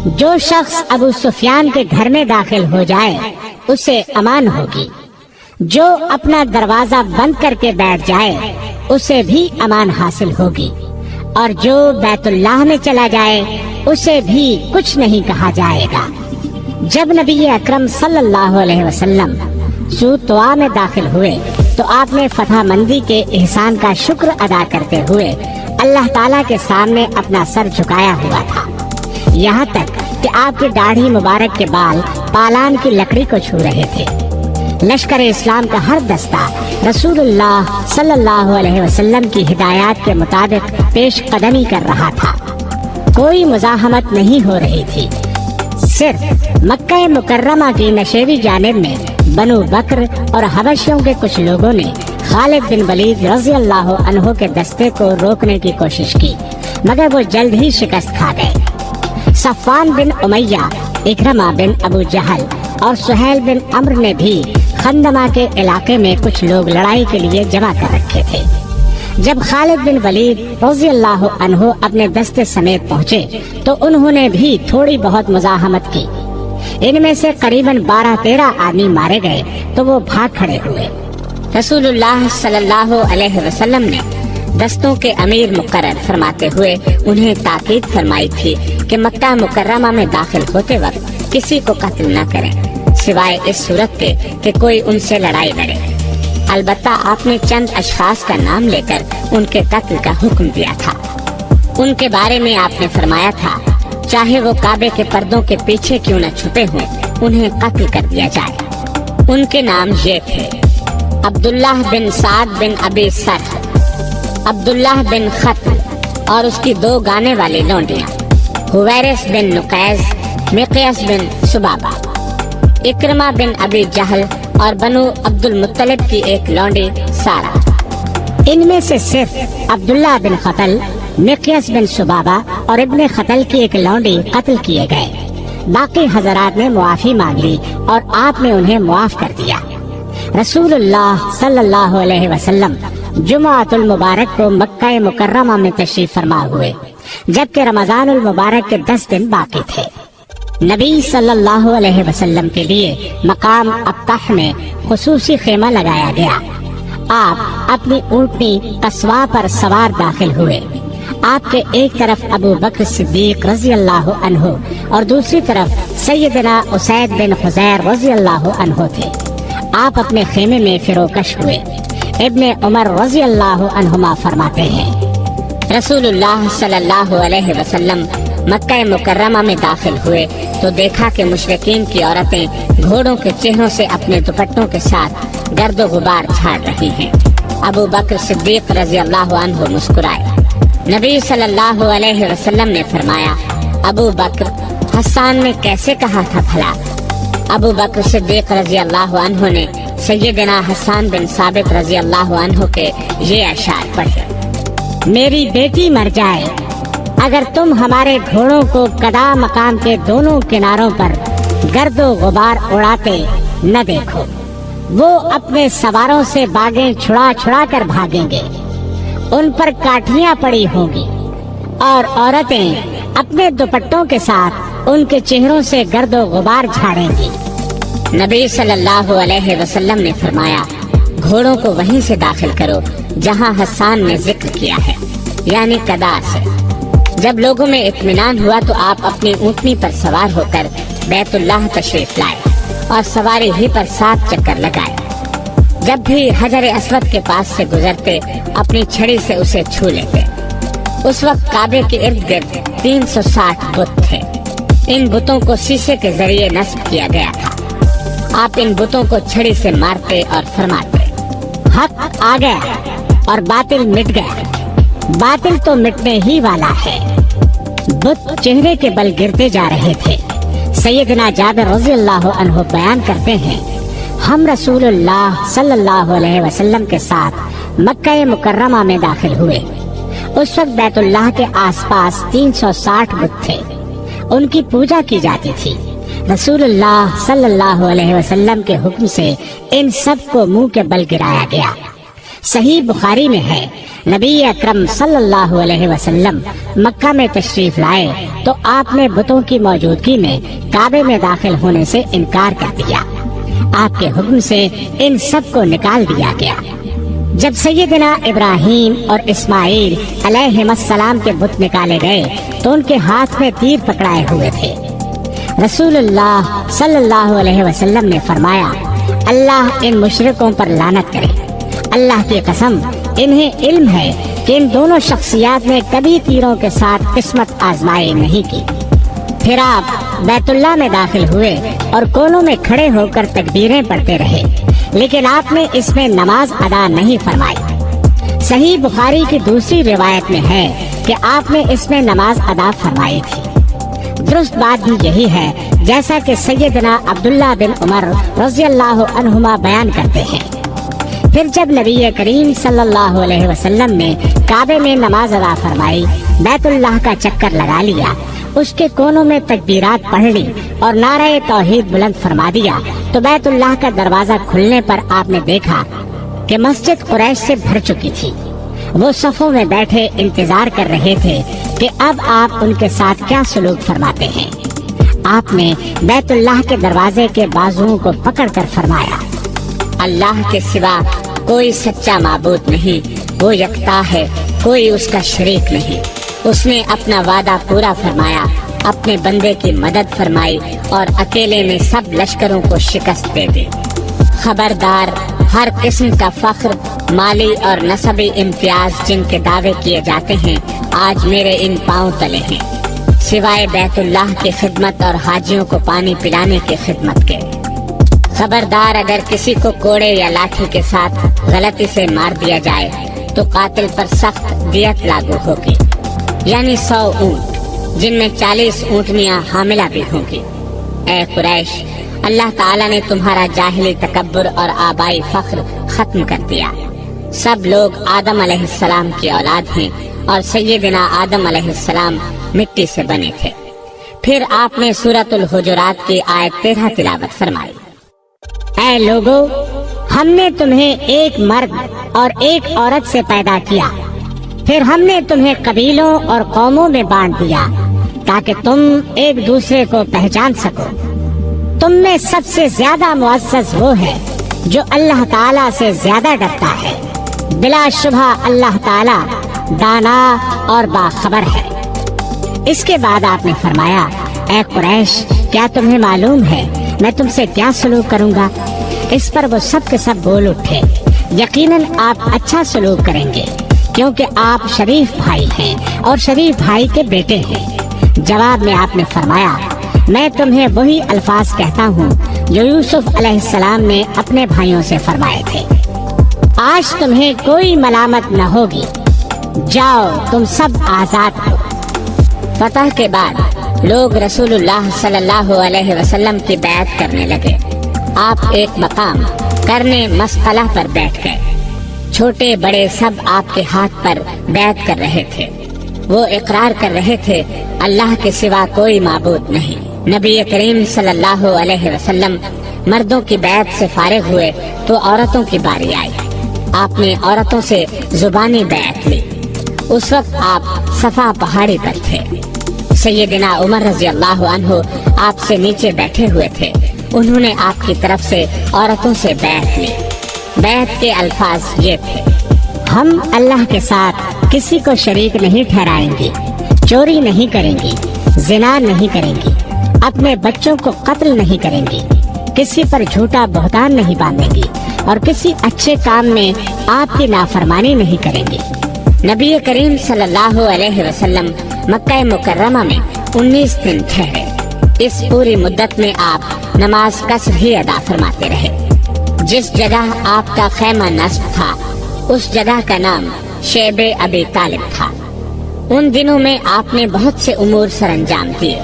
जो शख्स अबू सुफियान के घर में दाखिल हो जाए उसे अमान होगी, जो अपना दरवाजा बंद करके बैठ जाए उसे भी अमान हासिल होगी, और जो बैतुल्लाह में चला जाए उसे भी कुछ नहीं कहा जाएगा। जब नबी अकरम सल्लल्लाहु अलैहि वसल्लम सूतवा में दाखिल हुए तो आपने फतह मंदी के एहसान का शुक्र अदा करते हुए अल्लाह ताला के सामने अपना सर झुकाया हुआ था, यहाँ तक कि आपकी दाढ़ी मुबारक के बाल पालान की लकड़ी को छू रहे थे। लश्कर इस्लाम का हर दस्ता रसूलुल्लाह सल्लल्लाहु अलैहि वसल्लम की हिदायत के मुताबिक पेश कदमी कर रहा था। कोई मुज़ाहमत नहीं हो रही थी। सिर्फ मक्का मुकर्रमा की नशेबी जानिब में बनु बकर और हबशियों के कुछ लोगों ने खालिद बिन वलीद रज़ी अल्लाह अन्हु के दस्ते को रोकने की कोशिश की, मगर वो जल्द ही शिकस्त खा गए। सफ़वान बिन उमैया, इकरमा बिन अबू जहल और सुहैल बिन अम्र ने भी खंदमा के इलाके में कुछ लोग लड़ाई के लिए जमा कर रखे थे। जब खालिद बिन वलीद रज़ी अल्लाह अन्हु अपने दस्ते समेत पहुँचे तो उन्होंने भी थोड़ी बहुत मुज़ाहमत की। इनमें से करीबन 12-13 आदमी मारे गए तो वो भाग खड़े हुए। रसूलुल्लाह सल्लल्लाहु अलैहि वसल्लम ने दस्तों के अमीर मुकर्रर फरमाते हुए उन्हें ताकीद फरमाई थी कि मक्का मुकर्रमा में दाखिल होते वक्त किसी को कत्ल न करें, सिवाय इस सूरत के कि कोई उनसे लड़ाई लड़े। अलबत्ता आपने चंद अशखास का नाम लेकर उनके कत्ल का हुक्म दिया था। उनके बारे में आपने फरमाया था, चाहे वो काबे के पर्दों के पीछे क्यों न छुपे हों, उन्हें कत्ल कर दिया जाए। उनके नाम ये थे, अब्दुल्लाह बिन साद बिन अबी सरह, अब्दुल्लाह बिन खत्ल और उसकी 2 गाने वाली लौंडियां, हुवैरिस बिन नुकैज, मिक़यास बिन सुबाबा, इकरमा बिन अबी जहल और बनु अब्दुल मुत्तलिब की एक लौंडी सारा। इनमें से सिर्फ अब्दुल्लाह बिन खत्ल, मिक़यास बिन सुबाबा और इब्ने खत्ल की एक लौंडी कत्ल किए गए। बाकी हजरात ने मुआफी मांग ली और आपने उन्हें मुआफ कर दिया। रसूलुल्लाह सल्लल्लाहु अलैहि वसल्लम जुमाअतुल मुबारक को मक्का मुकर्रमा में तशरीफ फरमा हुए, जबकि रमजानुल मुबारक के 10 दिन बाकी थे। नबी सल्लल्लाहु अलैहि वसल्लम के लिए मकाम अब्ताह में खुसूसी खेमा लगाया गया। आप अपनी ऊँटनी कस्वा पर सवार दाखिल हुए। आपके एक तरफ अबू बकर सिद्दीक रज़ी अल्लाह अन्हु और दूसरी तरफ सैयदना उसैद बिन खुज़ैर रज़ी अल्लाह अन्हु थे। आप अपने खेमे में फिरोकश हुए। इब्ने उमर रज़ी अल्लाह अन्हुमा फरमाते हैं, रसूलुल्लाह सल्लल्लाहु अलैहि वसल्लम मक्का मुकर्रमा में दाखिल हुए तो देखा कि मुशरिकीन की औरतें घोड़ों के चेहरों से अपने दुपट्टों के साथ गर्दो गुबार झाड़ रही हैं। अबू बकर सिद्दीक रज़ी अल्लाह अन्हु मुस्कुराए। नबी सल्लल्लाहु अलैहि वसल्लम ने फरमाया, अबू बकर, हसन ने कैसे कहा था भला? अबू बकर सिद्दीक रज़ी अल्लाह अन्हु ने सैयदना हसन बिन साबित रज़ी अल्लाह अन्हु के ये अशार पढ़े, मेरी बेटी मर जाए अगर तुम हमारे घोड़ों को कदा मकाम के दोनों किनारों पर गर्दो गुबार उड़ाते न देखो, वो अपने सवारों से बागें छुड़ा छुड़ा कर भागेंगे, उन पर काठियां पड़ी होंगी और औरतें अपने दुपट्टों के साथ उनके चेहरों से गर्दो गुबार झाड़ेंगी। नबी सल्लल्लाहु अलैहि वसल्लम ने फरमाया, घोड़ों को वहीं से दाखिल करो जहां हसन ने जिक्र किया है, यानी कदा से। जब लोगों में इत्मीनान हुआ तो आप अपनी ऊँटनी पर सवार होकर बैतुल्लाह तशरीफ लाए और सवारी ही पर 7 चक्कर लगाए। जब भी हजर अस्वद के पास से गुजरते अपनी छड़ी से उसे छू लेते। उस वक्त काबे के इर्द गिर्द 360 बुत थे। इन बुतों को शीशे के जरिए नस्ब किया गया था। आप इन बुतों को छड़ी से मारते और फरमाते, हक आ गया और बातिल मिट गया। बातिल तो मिटने ही वाला है। बुत चेहरे के बल गिरते जा रहे थे। सैयदना जाबिर रज़ियल्लाहु अन्हु बयान करते हैं, हम रसूलुल्लाह सल्लल्लाहु अलैहि वसल्लम के साथ मक्का मुकर्रमा में दाखिल हुए। उस वक्त बैतुल्लाह के आसपास 360 बुत थे। उनकी पूजा की जाती थी। रसूलुल्लाह सल्लल्लाहु अलैहि वसल्लम के हुक्म से इन सब को मुंह के बल गिराया गया। सही बुखारी में है, नबी अकरम सल्लल्लाहु अलैहि वसल्लम मक्का में तशरीफ लाए तो आपने बुतों की मौजूदगी में काबे में दाखिल होने से इनकार कर दिया। आपके हुक्म से इन सब को निकाल दिया गया। जब सैयदना इब्राहीम और इस्माइल अलैहिस्सलाम के बुत निकाले गए तो उनके हाथ में तीर पकड़ाए हुए थे। रसूलुल्लाह सल्लल्लाहु अलैहि वसल्लम ने फरमाया, अल्लाह इन मुशरिकों पर लानत करे। अल्लाह की कसम, इन्हें इल्म है कि इन दोनों शख्सियात ने कभी तीरों के साथ किस्मत आजमाई नहीं की। फिर आप बैतुल्लाह में दाखिल हुए और कोनों में खड़े होकर तकबीरें पढ़ते रहे, लेकिन आपने इसमें नमाज अदा नहीं फरमाई। सही बुखारी की दूसरी रिवायत में है कि आपने इसमें नमाज अदा फरमाई थी। दुरुस्त बात भी यही है जैसा कि सैयदना अब्दुल्लाह बिन उमर रज़ियल्लाहु अन्हुमा बयान करते हैं। फिर जब नबी करीम सल्लल्लाहु अलैहि वसल्लम ने काबे में नमाज अदा फरमाई, बैतुल्लाह का चक्कर लगा लिया, उसके कोनों में तकबीरात पढ़ ली और नारे तौहीद बुलंद फरमा दिया, तो बैतुल्लाह का दरवाजा खुलने पर आपने देखा कि मस्जिद कुरैश से भर चुकी थी। वो सफों में बैठे इंतजार कर रहे थे कि अब आप उनके साथ क्या सलूक फरमाते हैं। आपने बैतुल्लाह के दरवाजे के बाजुओं को पकड़कर फरमाया, अल्लाह के सिवा कोई सच्चा माबूद नहीं, वो यकता है, कोई उसका शरीक नहीं। उसने अपना वादा पूरा फरमाया, अपने बंदे की मदद फरमाई और अकेले में सब लश्करों को शिकस्त दे दी। खबरदार, हर किस्म का फख्र, माली और नसबी इम्तियाज जिनके दावे किए जाते हैं, आज मेरे इन पांव तले हैं, सिवाय बैतुल्लाह की खिदमत और हाजियों को पानी पिलाने की खिदमत के। खबरदार, अगर किसी को कोड़े या लाठी के साथ गलती से मार दिया जाए तो कातिल पर सख्त दियत लागू होगी, यानी 100 ऊँट, जिनमें 40 ऊँटनियाँ हामिला भी होंगी। ऐ कुरैश, अल्लाह ताला ने तुम्हारा जाहिली तकब्बुर और आबाई फख्र खत्म कर दिया। सब लोग आदम अलैहिस्सलाम की औलाद हैं और सैयदना आदम अलैहिस्सलाम मिट्टी से बने थे। फिर आपने सूरतुल हुजुरात की आयत 13 तिलावत फरमाई, ऐ लोगो, हमने तुम्हें एक मर्द और एक औरत से पैदा किया, फिर हमने तुम्हें कबीलों और कौमों में बांट दिया ताकि तुम एक दूसरे को पहचान सको। तुम में सबसे ज्यादा मुअज़्ज़ज़ वो है जो अल्लाह ताला से ज्यादा डरता है। बिलाशुबहा अल्लाह ताला दाना और बाखबर है। इसके बाद आपने फरमाया, ऐ कुरैश, क्या तुम्हें मालूम है मैं तुमसे क्या सलूक करूंगा? इस पर वो सब के सब बोल उठे, यकीनन आप अच्छा सलूक करेंगे, क्योंकि आप शरीफ भाई हैं और शरीफ भाई के बेटे हैं। जवाब में आपने फरमाया, मैं तुम्हें वही अल्फाज कहता हूँ जो यूसुफ अलैहिस्सलाम ने अपने भाइयों से फरमाए थे, आज तुम्हें कोई मलामत न होगी, जाओ तुम सब आजाद हो। फतह के बाद लोग रसूलुल्लाह सल्लल्लाहु अलैहि वसल्लम की बैत करने लगे। आप एक मकाम करने मसअला पर बैठ गए। छोटे बड़े सब आपके हाथ पर बैत कर रहे थे। वो इकरार कर रहे थे, अल्लाह के सिवा कोई माबूद नहीं। नबी करीम सल्लल्लाहु अलैहि वसल्लम مردوں کی بیعت سے فارغ ہوئے تو عورتوں کی باری آئی۔ آپ نے عورتوں سے زبانی بیعت لی۔ اس وقت آپ صفا پہاڑی پر تھے۔ سیدنا عمر رضی اللہ عنہ آپ سے نیچے بیٹھے ہوئے تھے۔ انہوں نے آپ کی طرف سے عورتوں سے بیعت لی۔ بیعت کے الفاظ یہ تھے: ہم اللہ کے ساتھ کسی کو شریک نہیں ٹھہرائیں گی، چوری نہیں کریں گی، زنا نہیں کریں گی، اپنے بچوں کو قتل نہیں کریں گی، کسی پر جھوٹا بہتان نہیں باندھیں گی اور کسی اچھے کام میں آپ کی نافرمانی نہیں کریں گی۔ نبی کریم صلی اللہ علیہ وسلم مکہ مکرمہ میں 19 دن ٹھہرے۔ اس پوری مدت میں آپ نماز قصر ہی ادا فرماتے رہے۔ جس جگہ آپ کا خیمہ نصب تھا اس جگہ کا نام شیب ابی طالب تھا۔ ان دنوں میں آپ نے بہت سے امور سر انجام دیے،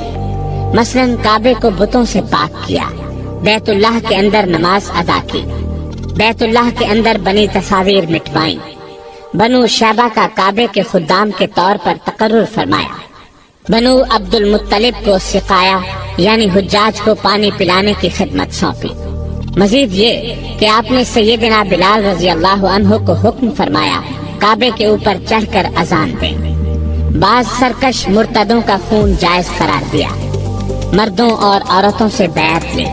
مثلاً کعبے کو بتوں سے پاک کیا، بیت اللہ کے اندر نماز ادا کی، بیت اللہ کے اندر بنی تصاویر مٹوائیں، بنو شیبہ کا کعبے کے خدام کے طور پر تقرر فرمایا، بنو عبد المطلب کو سقایا یعنی حجاج کو پانی پلانے کی خدمت سونپی۔ مزید یہ کہ آپ نے سیدنا بلال رضی اللہ عنہ کو حکم فرمایا کعبے کے اوپر چڑھ کر اذان دیں۔ بعض سرکش مرتدوں کا خون جائز قرار دیا، مردوں اور عورتوں سے بیعت لی۔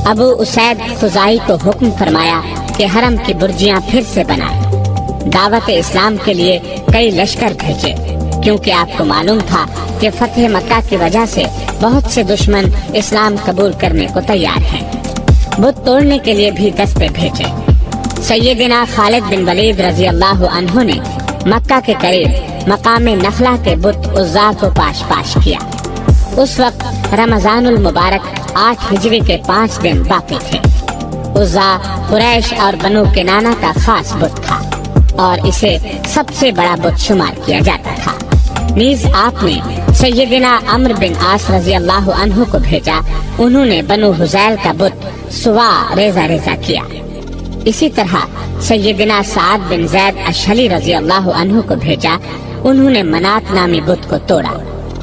ابو اسید خزائی کو حکم فرمایا کہ حرم کی برجیاں پھر سے بنائیں۔ دعوت اسلام کے لیے کئی لشکر بھیجے، کیونکہ آپ کو معلوم تھا کہ فتح مکہ کی وجہ سے بہت سے دشمن اسلام قبول کرنے کو تیار ہیں۔ بت توڑنے کے لیے بھی دستے بھیجے۔ سیدنا خالد بن ولید رضی اللہ عنہ نے مکہ کے قریب مقام نخلا کے بت عزا کو پاش پاش کیا۔ اس وقت رمضان المبارک 8 ہجری کے 5 دن باقی تھے۔ عزا قریش اور بنو کنانہ کا خاص بت تھا اور اسے سب سے بڑا بت شمار کیا جاتا تھا۔ نیز آپ نے سیدنا عمرو بن عاص رضی اللہ عنہ کو بھیجا۔ انہوں نے بنو حذیل کا بت سوا ریزہ ریزہ کیا۔ اسی طرح سیدنا سعد بن زید اشہلی رضی اللہ عنہ کو بھیجا۔ انہوں نے منات نامی بت کو توڑا۔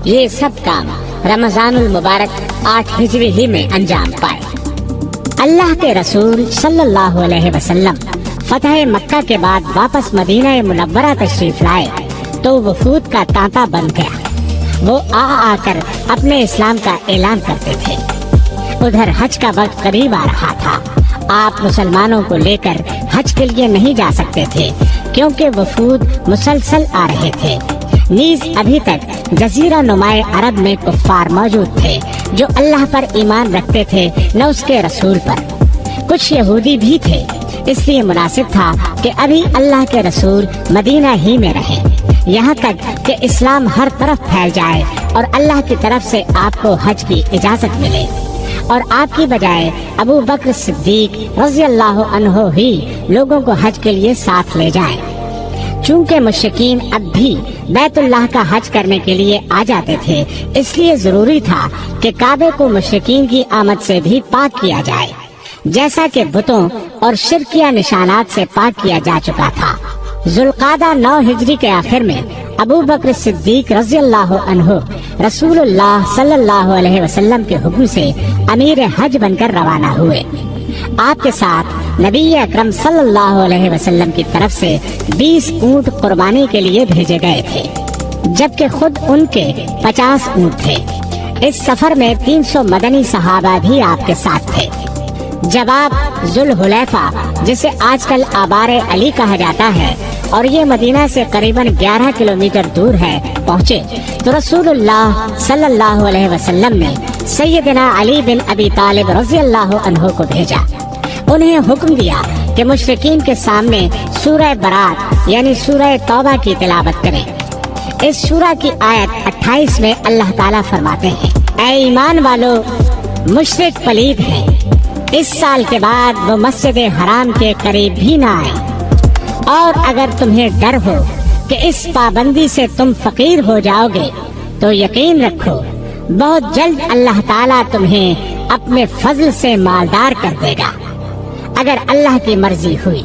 یہ سب کام رمضان المبارک 8 ہجری ہی میں انجام پائے۔ اللہ کے رسول صلی اللہ علیہ وسلم فتح مکہ کے بعد واپس مدینہ منورہ تشریف لائے تو وفود کا تانتا بن گیا۔ وہ آ کر اپنے اسلام کا اعلان کرتے تھے۔ ادھر حج کا وقت قریب آ رہا تھا۔ آپ مسلمانوں کو لے کر حج کے لیے نہیں جا سکتے تھے کیونکہ وفود مسلسل آ رہے تھے۔ نیز ابھی تک جزیرہ نمائے عرب میں کفار موجود تھے جو اللہ پر ایمان رکھتے تھے نہ اس کے رسول پر۔ کچھ یہودی بھی تھے، اس لیے مناسب تھا کہ ابھی اللہ کے رسول مدینہ ہی میں رہیں یہاں تک کہ اسلام ہر طرف پھیل جائے اور اللہ کی طرف سے آپ کو حج کی اجازت ملے اور آپ کی بجائے ابو بکر صدیق رضی اللہ عنہ ہی لوگوں کو حج کے لیے ساتھ لے جائیں۔ چونکہ مشرکین اب بھی بیت اللہ کا حج کرنے کے لیے آ جاتے تھے، اس لیے ضروری تھا کہ کعبے کو مشرکین کی آمد سے بھی پاک کیا جائے، جیسا کہ بتوں اور شرکیہ نشانات سے پاک کیا جا چکا تھا۔ ذوالقعدہ 9 ہجری کے آخر میں ابو بکر صدیق رضی اللہ عنہ رسول اللہ صلی اللہ علیہ وسلم کے حکم سے امیر حج بن کر روانہ ہوئے۔ آپ کے ساتھ نبی اکرم صلی اللہ علیہ وسلم کی طرف سے 20 اونٹ قربانی کے لیے بھیجے گئے تھے، جبکہ خود ان کے 50 اونٹ تھے۔ اس سفر میں 300 مدنی صحابہ بھی آپ کے ساتھ تھے۔ جب آپ ذوالحلیفہ، جسے آج کل آبار علی کہا جاتا ہے اور یہ مدینہ سے قریباً 11 کلومیٹر دور ہے، پہنچے تو رسول اللہ صلی اللہ علیہ وسلم نے سیدنا علی بن ابی طالب رضی اللہ عنہ کو بھیجا۔ انہیں حکم دیا کہ مشرکین کے سامنے سورہ برات یعنی سورہ توبہ کی تلاوت کریں۔ اس سورہ کی آیت 28 میں اللہ تعالیٰ فرماتے ہیں: اے ایمان والو، مشرک پلید ہیں، اس سال کے بعد وہ مسجد حرام کے قریب بھی نہ آئے، اور اگر تمہیں ڈر ہو کہ اس پابندی سے تم فقیر ہو جاؤ گے تو یقین رکھو بہت جلد اللہ تعالیٰ تمہیں اپنے فضل سے مالدار کر دے گا اگر اللہ کی مرضی ہوئی۔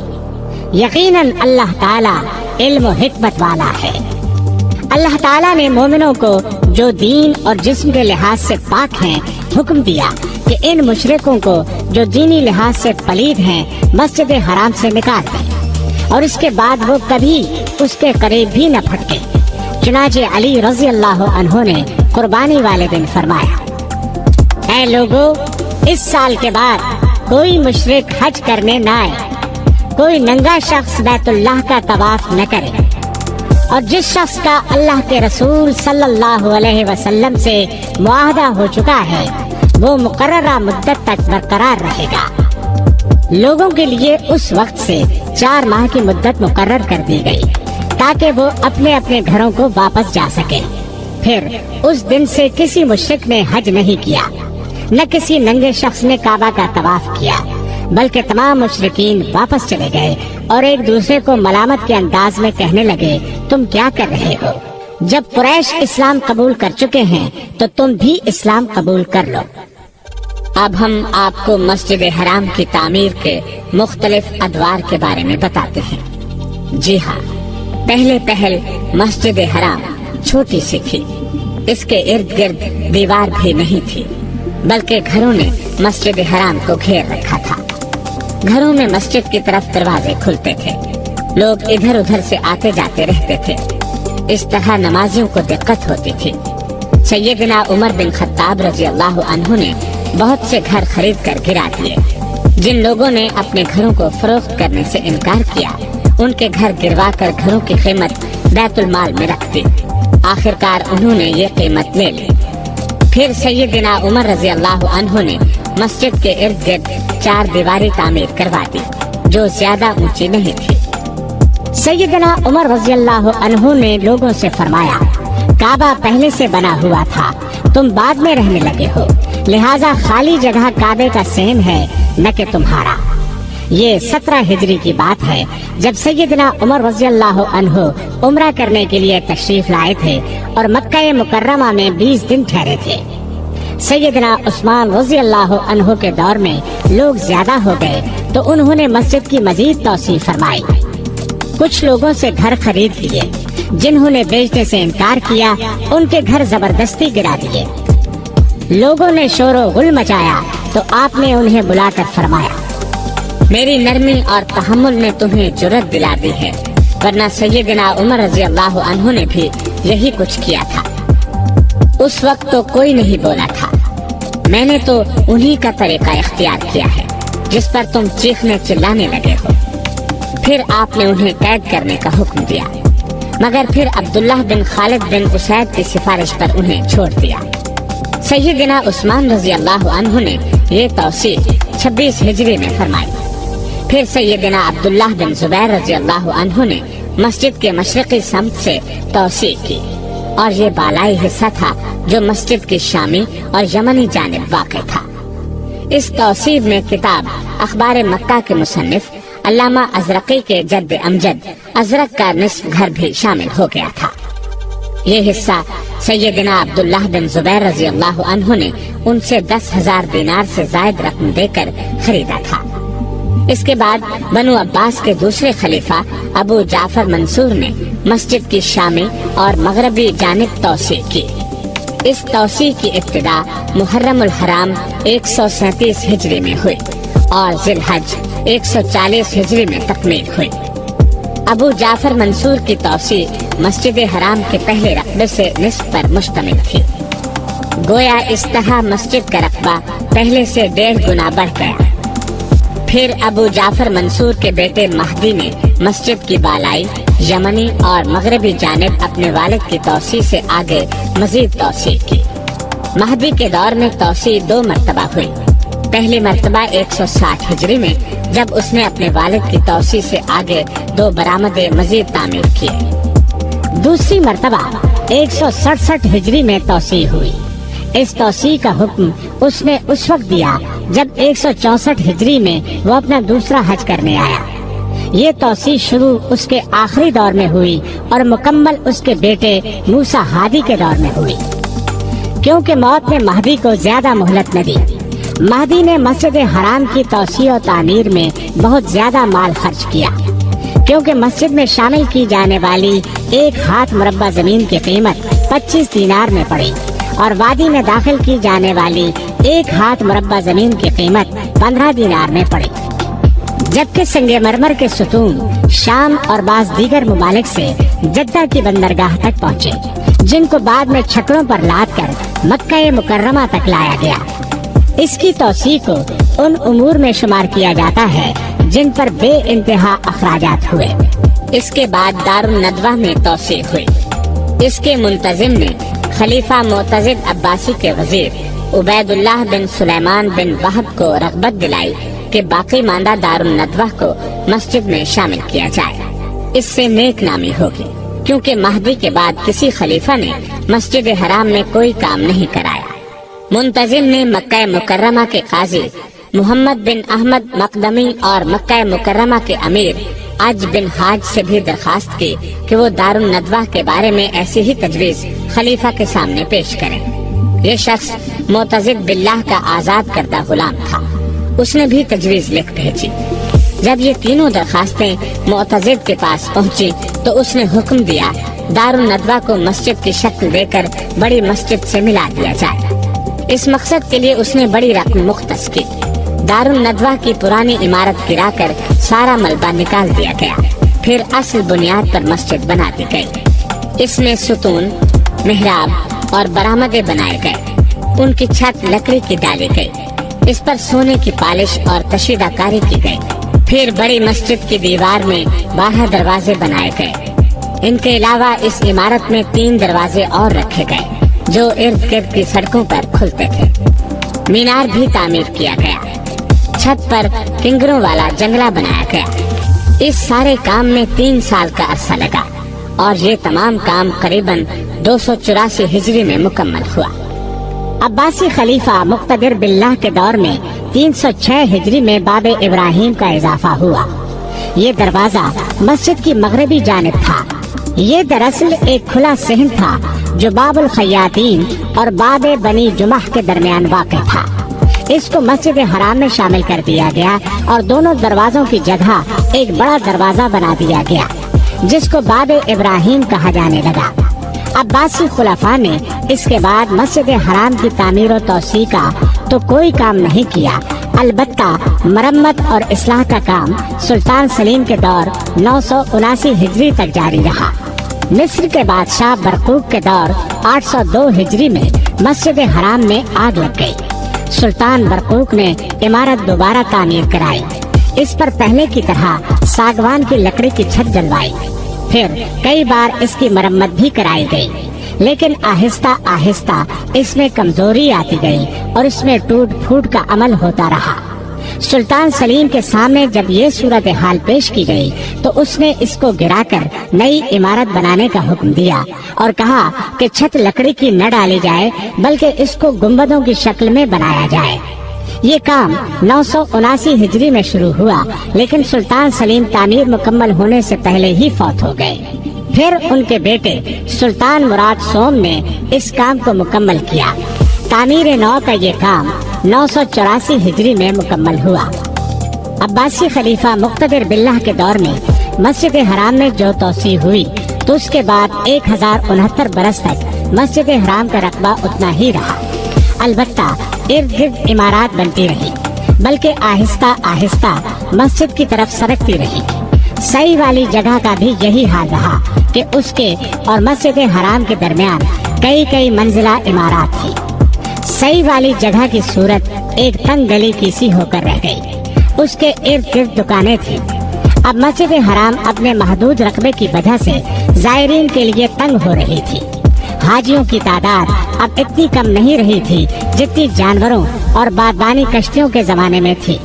یقیناً اللہ تعالیٰ علم و حکمت والا ہے۔ اللہ تعالیٰ نے مومنوں کو جو دین اور جسم کے لحاظ سے پاک ہیں حکم دیا کہ ان مشرکوں کو جو دینی لحاظ سے پلید ہیں مسجد حرام سے نکال دیں، اور اس کے بعد وہ کبھی اس کے قریب بھی نہ پھٹکے۔ چنانچہ علی رضی اللہ عنہ نے قربانی والے دن فرمایا، اے لوگو، اس سال کے بعد کوئی مشرک حج کرنے نہ آئے، کوئی ننگا شخص بیت اللہ کا طواف نہ کرے، اور جس شخص کا اللہ کے رسول صلی اللہ علیہ وسلم سے معاہدہ ہو چکا ہے وہ مقررہ مدت تک برقرار رہے گا۔ لوگوں کے لیے اس وقت سے 4 ماہ کی مدت مقرر کر دی گئی تاکہ وہ اپنے اپنے گھروں کو واپس جا سکیں۔ پھر اس دن سے کسی مشرک نے حج نہیں کیا، نہ کسی ننگے شخص نے کعبہ کا طواف کیا، بلکہ تمام مشرکین واپس چلے گئے اور ایک دوسرے کو ملامت کے انداز میں کہنے لگے، تم کیا کر رہے ہو؟ جب قریش اسلام قبول کر چکے ہیں تو تم بھی اسلام قبول کر لو۔ اب ہم آپ کو مسجد حرام کی تعمیر کے مختلف ادوار کے بارے میں بتاتے ہیں۔ جی ہاں، پہل مسجد حرام چھوٹی سی تھی، اس کے ارد گرد دیوار بھی نہیں تھی، بلکہ گھروں نے مسجد حرام کو گھیر رکھا تھا۔ گھروں میں مسجد کی طرف دروازے کھلتے تھے، لوگ ادھر ادھر سے آتے جاتے رہتے تھے، اس طرح نمازیوں کو دقت ہوتی تھی۔ سیدنا عمر بن خطاب رضی اللہ عنہ نے بہت سے گھر خرید کر گرا دیے۔ جن لوگوں نے اپنے گھروں کو فروخت کرنے سے انکار کیا ان کے گھر گروا کر گھروں کی قیمت بیت المال میں رکھ دی۔ آخرکار انہوں نے یہ قیمت لے لی۔ پھر سیدنا عمر رضی اللہ عنہ نے مسجد کے ارد گرد 4 دیواری تعمیر کروا دی جو زیادہ اونچی نہیں تھی۔ سیدنا عمر رضی اللہ عنہ نے لوگوں سے فرمایا، کعبہ پہلے سے بنا ہوا تھا، تم بعد میں رہنے لگے ہو، لہٰذا خالی جگہ کعبے کا سین ہے نہ کہ تمہارا۔ یہ 17 ہجری کی بات ہے جب سیدنا عمر رضی اللہ عنہ عمرہ کرنے کے لیے تشریف لائے تھے اور مکہ مکرمہ میں 20 دن ٹھہرے تھے۔ سیدنا عثمان رضی اللہ عنہ کے دور میں لوگ زیادہ ہو گئے تو انہوں نے مسجد کی مزید توسیع فرمائی۔ کچھ لوگوں سے گھر خرید لیے، جنہوں نے بیچنے سے انکار کیا ان کے گھر زبردستی گرا دیے۔ لوگوں نے شور و غل مچایا تو آپ نے انہیں بلا کر فرمایا، میری نرمی اور تحمل نے تمہیں جرأت دلا دی ہے، ورنہ سیدنا عمر رضی اللہ عنہ نے بھی یہی کچھ کیا تھا۔ اس وقت تو کوئی نہیں بولا تھا، میں نے تو انہی کا طریقہ اختیار کیا ہے جس پر تم چیخنے چلانے لگے ہو۔ پھر آپ نے انہیں قید کرنے کا حکم دیا، مگر پھر عبداللہ بن خالد بن اسید کی سفارش پر انہیں چھوڑ دیا۔ سیدنا عثمان رضی اللہ عنہ نے یہ توسیع 26 ہجری میں فرمائی۔ پھر سیدنا عبداللہ بن زبیر رضی اللہ عنہ نے مسجد کے مشرقی سمت سے توسیع کی، اور یہ بالائی حصہ تھا جو مسجد کی شامی اور یمنی جانب واقع تھا۔ اس توسیع میں کتاب اخبار مکہ کے مصنف علامہ ازرقی کے جد امجد ازرق کا نصف گھر بھی شامل ہو گیا تھا۔ یہ حصہ سیدنا عبداللہ بن زبیر رضی اللہ عنہ نے ان سے 10,000 دینار سے زائد رقم دے کر خریدا تھا۔ اس کے بعد بنو عباس کے دوسرے خلیفہ ابو جعفر منصور نے مسجد کی شامی اور مغربی جانب توسیع کی۔ اس توسیع کی ابتدا محرم الحرام 137 ہجری میں ہوئی اور ذی الحج 140 ہجری میں تکمیل ہوئی۔ ابو جعفر منصور کی توسیع مسجد حرام کے پہلے رقبے سے نصف پر مشتمل تھی۔ گویا اس طرح مسجد کا رقبہ پہلے سے 1.5 گنا بڑھ گیا۔ پھر ابو جعفر منصور کے بیٹے مہدی نے مسجد کی بالائی، یمنی اور مغربی جانب اپنے والد کی توسیع سے آگے مزید توسیع کی۔ مہدی کے دور میں توسیع 2 مرتبہ ہوئی۔ پہلی مرتبہ 160 ہجری میں جب اس نے اپنے والد کی توسیع سے آگے 2 برآمدے مزید تعمیر کیے۔ دوسری مرتبہ 167 ہجری میں توسیع ہوئی۔ اس توسیع کا حکم اس نے اس وقت دیا جب 164 ہجری میں وہ اپنا دوسرا حج کرنے آیا۔ یہ توسیع شروع اس کے آخری دور میں ہوئی اور مکمل اس کے بیٹے موسیٰ ہادی کے دور میں ہوئی، کیونکہ موت نے مہدی کو زیادہ مہلت نہ دی۔ مہدی نے مسجد حرام کی توسیع و تعمیر میں بہت زیادہ مال خرچ کیا، کیونکہ مسجد میں شامل کی جانے والی 1 ہاتھ مربع زمین کی قیمت 25 दीनार में पड़ी और वादी में दाखिल की जाने वाली 1 हाथ मुरब्बा जमीन की कीमत 15 दीनार में पड़ी। जबकि संगमरमर के सुतून शाम और बाज दीगर ममालिक से जद्दा की बंदरगाह तक पहुँचे, जिनको बाद में छकड़ों पर लाद कर मक्का मुकर्रमा तक लाया गया। इसकी तौसीह को उन उमूर में शुमार किया जाता है जिन पर बे इंतहा अखराजात हुए। इसके बाद दारुल नदवा में तौसीह हुई। इसके मुंतजिम ने खलीफा मुअतज़िद अब्बासी के वजीर उबैदुल्लाह बिन सुलेमान बिन वहब को रग़बत दिलाई कि बाकी मांदा दारुल नदवा को मस्जिद में शामिल किया जाए। इससे नेक नामी होगी, क्योंकि महदी के बाद किसी खलीफा ने मस्जिद हराम में कोई काम नहीं कराया। मुंतजिम ने मक्का मुकर्रमा के काजी मोहम्मद बिन अहमद मकदमी और मक्का मुकर्रमा के अमीर आज बिन हाज से भी दरखास्त की कि वो दारुल नदवा के बारे में ऐसी ही तजवीज खलीफा के सामने पेश करें। ये शख्स मुअतज़िद बिल्लाह का आजाद करदा गुलाम था। उसने भी तजवीज लिख भेजी। जब ये तीनों दरखास्तें मुअतज़िद के पास पहुंची तो उसने हुक्म दिया दारुल नदवा को मस्जिद की शक्ल देकर बड़ी मस्जिद से मिला दिया जाए। इस मकसद के लिए उसने बड़ी रकम मुख्तस की। दारुल नदवा की पुरानी इमारत गिराकर सारा मलबा निकाल दिया गया। फिर असल बुनियाद पर मस्जिद बना दी गई। इसमें सुतून, मेहराब और बरामदे बनाए गए। उनकी छत लकड़ी की डाली गई। इस पर सोने की पालिश और कशीदाकारी की गई। फिर बड़ी मस्जिद की दीवार में 12 दरवाजे बनाए गए। इनके अलावा इस इमारत में 3 दरवाजे और रखे गए जो इर्द गिर्द की सड़कों पर खुलते थे। मीनार भी तामीर किया गया। छत पर किंगरों वाला जंगला बनाया गया। इस सारे काम में 3 साल का अरसा लगा और ये तमाम काम करीबन 284 हिजरी में मुकम्मल हुआ। अब्बासी खलीफा मुक़्तदिर बिल्लाह के दौर में 306 हिजरी में बाब इब्राहिम का इजाफा हुआ। ये दरवाजा मस्जिद की मगरबी जानिब था। ये दरअसल एक खुला सहन था जो बाबुल खयातीन और बाब बनी जुमह के दरमियान वाक़ था। इसको मस्जिद हराम में शामिल कर दिया गया और दोनों दरवाजों की जगह एक बड़ा दरवाजा बना दिया गया जिसको बाब इब्राहिम कहा जाने लगा। अब्बासी खुलफा ने इसके बाद मस्जिद हराम की तामीर और तौसीह का तो कोई काम नहीं किया, अलबत्ता मरम्मत और इस्लाह का काम सुल्तान सलीम के दौर 979 हिजरी तक जारी रहा। मिस्र के बादशाह बरकूक के दौर 802 हिजरी में मस्जिद हराम में आग लग गई। सुल्तान बरकूक ने इमारत दोबारा तामीर कराई। इस पर पहले की तरह सागवान की लकड़ी की छत जलवाई। फिर कई बार इसकी मरम्मत भी कराई गई, लेकिन आहिस्ता आहिस्ता इसमें कमजोरी आती गई और इसमें टूट फूट का अमल होता रहा। सुल्तान सलीम के सामने जब ये सूरत हाल पेश की गई तो उसने इसको गिराकर नई इमारत बनाने का हुक्म दिया और कहा कि छत लकड़ी की न डाली जाए बल्कि इसको गुंबदों की शक्ल में बनाया जाए। ये काम 979 हिजरी में शुरू हुआ, लेकिन सुल्तान सलीम तामीर मुकम्मल होने से पहले ही फौत हो गए। फिर उनके बेटे सुल्तान मुराद सोम ने इस काम को मुकम्मल किया। तामीर नौ का ये काम 984 हिजरी में मुकम्मल हुआ। अब्बासी खलीफा मुक़्तदिर बिल्लाह के दौर में मस्जिद हराम में जो तौसीह हुई तो उसके बाद 1069 बरस तक मस्जिद हराम का रकबा उतना ही रहा। अलबत्ता इर्द गिर्द इमारत बनती रही, बल्कि आहिस्ता आहिस्ता मस्जिद की तरफ सरकती रही। सही वाली जगह का भी यही हाल रहा कि उसके और मस्जिद हराम के दरमियान कई कई मंजिला इमारत थी। सही वाली जगह की सूरत एक तंग गली की सी होकर रह गई। उसके इर्द गिर्द दुकानें थी। अब मस्जिद हराम अपने महदूद रकबे की वजह से जायरीन के लिए तंग हो रही थी। हाजियों की तादाद अब इतनी कम नहीं रही थी जितनी जानवरों और बागबानी कश्तियों के जमाने में थी,